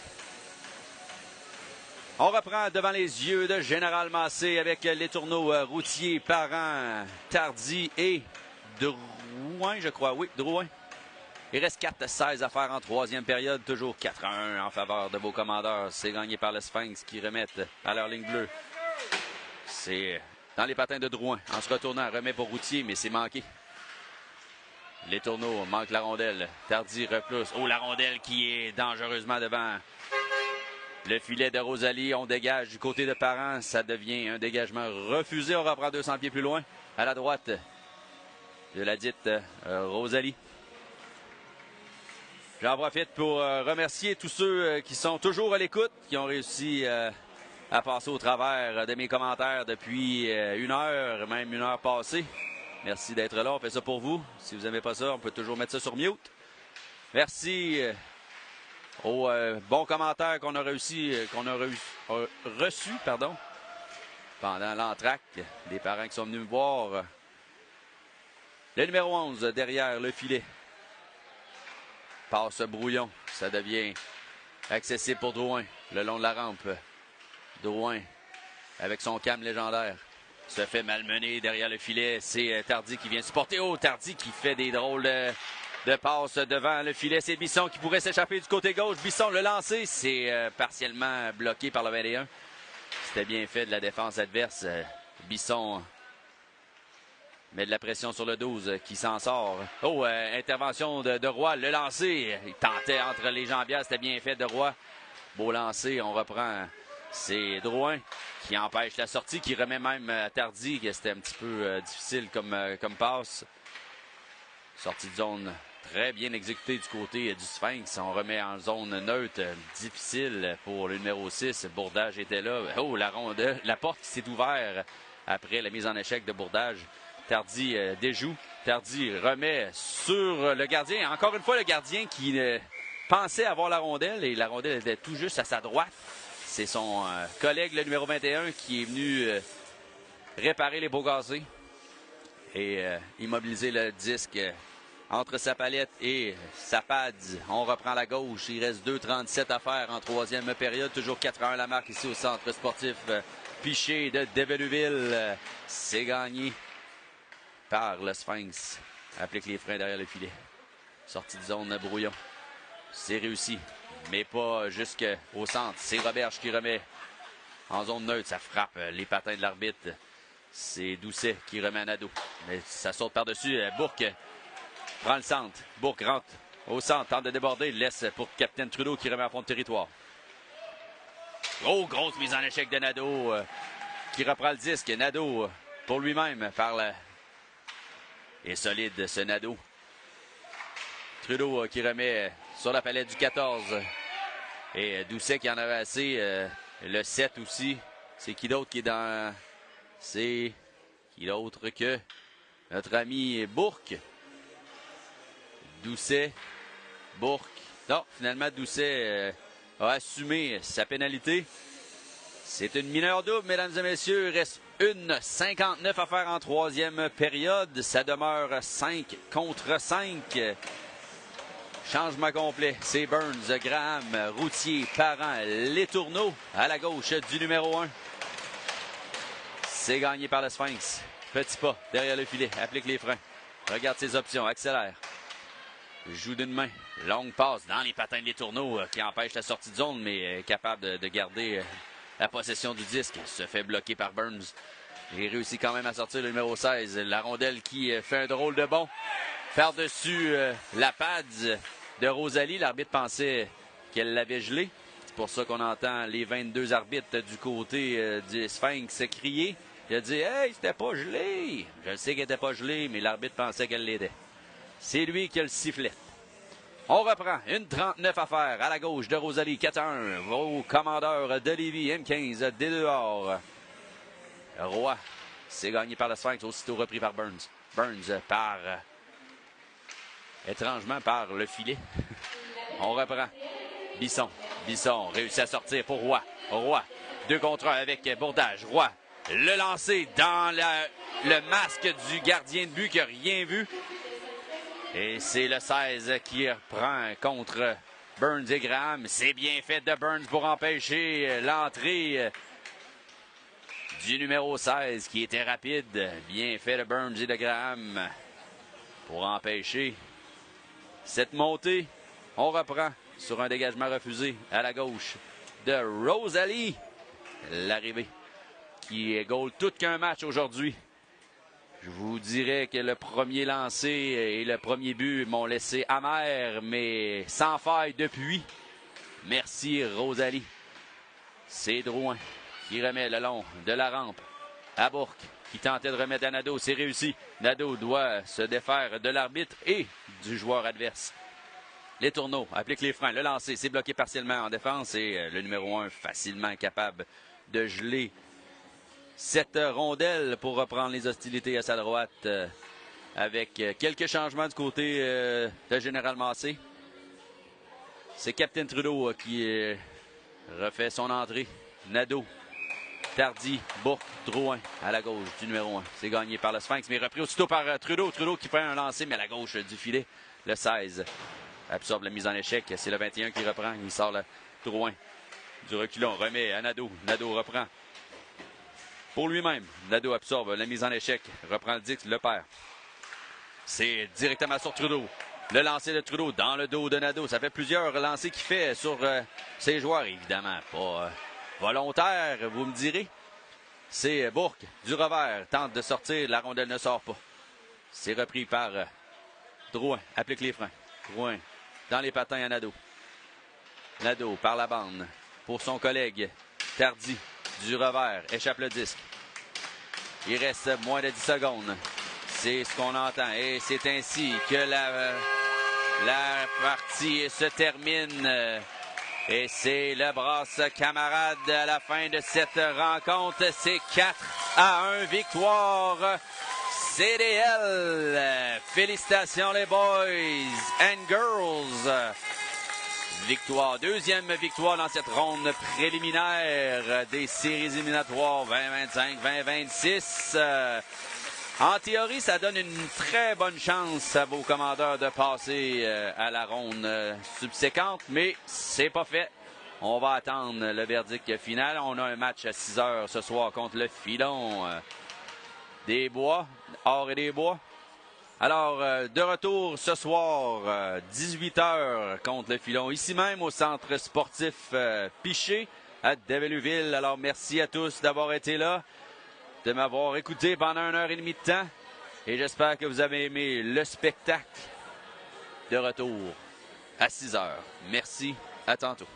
[SPEAKER 1] On reprend devant les yeux de Général Massé avec les tourneaux routiers, Parent, Tardy et Drouin, je crois. Oui, Drouin. Il reste 4-16 à faire en troisième période. Toujours 4-1 en faveur de vos commandeurs. C'est gagné par le Sphinx qui remettent à leur ligne bleue. C'est dans les patins de Drouin. En se retournant, remet pour Routier, mais c'est manqué. Les tourneaux manquent la rondelle. Tardy repousse. Oh, la rondelle qui est dangereusement devant le filet de Rosalie. On dégage du côté de Parent. Ça devient un dégagement refusé. On reprend 200 pieds plus loin. À la droite de la dite Rosalie. J'en profite pour remercier tous ceux qui sont toujours à l'écoute, qui ont réussi à passer au travers de mes commentaires depuis 1 heure, même 1 heure passée. Merci d'être là, on fait ça pour vous. Si vous n'aimez pas ça, on peut toujours mettre ça sur mute. Merci aux bons commentaires qu'on a reçus pendant l'entracte. Des parents qui sont venus me voir. Le numéro 11 derrière le filet. Passe brouillon. Ça devient accessible pour Drouin le long de la rampe. Drouin avec son cam légendaire. Se fait malmener derrière le filet. C'est Tardy qui vient supporter. Oh, Tardy qui fait des drôles de passes devant le filet. C'est Bisson qui pourrait s'échapper du côté gauche. Bisson le lancer. C'est partiellement bloqué par le 21. C'était bien fait de la défense adverse. Bisson met de la pression sur le 12 qui s'en sort. Oh, intervention de Roy. Le lancer. Il tentait entre les jambières. C'était bien fait de Roy. Beau lancer. On reprend. C'est Drouin qui empêche la sortie, qui remet même à Tardy, que c'était un petit peu difficile comme passe. Sortie de zone très bien exécutée du côté du Sphinx. On remet en zone neutre, difficile pour le numéro 6. Bourdage était là. Oh, la porte qui s'est ouverte après la mise en échec de Bourdage. Tardy déjoue. Tardy remet sur le gardien. Encore une fois, le gardien qui pensait avoir la rondelle, et la rondelle était tout juste à sa droite. C'est son collègue, le numéro 21, qui est venu réparer les pots cassés et immobiliser le disque entre sa palette et sa pad. On reprend la gauche. Il reste 2,37 à faire en troisième période. Toujours 4-1 la marque ici au centre sportif Piché de Déveluville. C'est gagné par le Sphinx. Applique les freins derrière le filet. Sortie de zone brouillon. C'est réussi. Mais pas jusqu'au centre. C'est Roberge qui remet en zone neutre. Ça frappe les patins de l'arbitre. C'est Doucet qui remet à Nadeau. Mais ça saute par-dessus. Bourque prend le centre. Bourque rentre au centre. Tente de déborder. Laisse pour Capitaine Trudeau qui remet à fond de territoire. Oh, grosse mise en échec de Nadeau qui reprend le disque. Nadeau pour lui-même parle. Et solide ce Nadeau. Trudeau qui remet sur la palette du 14. Et Doucet qui en avait assez. Le 7 aussi. C'est qui d'autre qui est dans... C'est qui d'autre que notre ami Bourque. Doucet. Bourque. Non, finalement, Doucet a assumé sa pénalité. C'est une mineure double, mesdames et messieurs. Il reste 1,59 à faire en troisième période. Ça demeure 5 contre 5. Changement complet. C'est Burns, Graham, Routier, Parent, Les Tourneaux à la gauche du numéro 1. C'est gagné par le Sphinx. Petit pas derrière le filet. Applique les freins. Regarde ses options. Accélère. Joue d'une main. Longue passe dans les patins de Les Tourneaux qui empêche la sortie de zone, mais capable de garder la possession du disque. Se fait bloquer par Burns. Il réussit quand même à sortir le numéro 16. La rondelle qui fait un drôle de bond. Par-dessus la pad de Rosalie. L'arbitre pensait qu'elle l'avait gelé. C'est pour ça qu'on entend les 22 arbitres du côté du Sphinx crier. Il a dit « Hey, c'était pas gelé! » Je sais qu'elle n'était pas gelée, mais l'arbitre pensait qu'elle l'était. C'est lui qui a le sifflet. On reprend. 1,39 à faire à la gauche de Rosalie. 4-1. Vos commandeurs de Lévis. M15 des dehors. Roy. C'est gagné par le Sphinx. Aussitôt repris par Burns. Burns par... étrangement par le filet. On reprend. Bisson. Bisson réussit à sortir pour Roy. Roy. 2 contre 1 avec Bourdage. Roy. Le lancer dans le masque du gardien de but qui n'a rien vu. Et c'est le 16 qui reprend contre Burns et Graham. C'est bien fait de Burns pour empêcher l'entrée du numéro 16 qui était rapide. Bien fait de Burns et de Graham pour empêcher Cette montée, on reprend sur un dégagement refusé à la gauche de Rosalie. L'arrivée qui est goal tout qu'un match aujourd'hui. Je vous dirais que le premier lancé et le premier but m'ont laissé amer, mais sans faille depuis. Merci Rosalie. C'est Drouin qui remet le long de la rampe à Bourque, qui tentait de remettre à Nadeau. C'est réussi. Nadeau doit se défaire de l'arbitre et du joueur adverse. Les tourneaux appliquent les freins. Le lancer, c'est bloqué partiellement en défense et le numéro 1 facilement capable de geler cette rondelle pour reprendre les hostilités à sa droite avec quelques changements du côté de Général Massé. C'est Capitaine Trudeau qui refait son entrée. Nadeau, Tardy, Bourque, Drouin à la gauche du numéro 1. C'est gagné par le Sphinx, mais repris aussitôt par Trudeau. Trudeau qui fait un lancer, mais à la gauche du filet. Le 16 absorbe la mise en échec. C'est le 21 qui reprend. Il sort le Drouin du reculon. Remet à Nadeau. Nadeau reprend pour lui-même. Nadeau absorbe la mise en échec. Reprend le Dix, le perd. C'est directement sur Trudeau. Le lancer de Trudeau dans le dos de Nadeau. Ça fait plusieurs lancers qu'il fait sur ses joueurs. Évidemment, pas volontaire, vous me direz. C'est Bourque du revers. Tente de sortir. La rondelle ne sort pas. C'est repris par Drouin. Applique les freins. Drouin dans les patins à Nadeau. Nadeau par la bande pour son collègue Tardy du revers. Échappe le disque. Il reste moins de 10 secondes. C'est ce qu'on entend. Et c'est ainsi que la partie se termine. Et c'est le brasse camarade à la fin de cette rencontre. C'est 4-1 victoire CDL. Félicitations les boys and girls. Victoire, deuxième victoire dans cette ronde préliminaire des séries éliminatoires 2025, 2026. En théorie, ça donne une très bonne chance à vos commandeurs de passer à la ronde subséquente, mais c'est pas fait. On va attendre le verdict final. On a un match à 6 heures ce soir contre le Filon des Bois, Or et des Bois. Alors, de retour ce soir, 18 heures contre le Filon, ici même au centre sportif Piché à Déveluville. Alors, merci à tous d'avoir été là, de m'avoir écouté pendant 1h30 de temps. Et j'espère que vous avez aimé le spectacle de retour à 6 heures. Merci, à tantôt.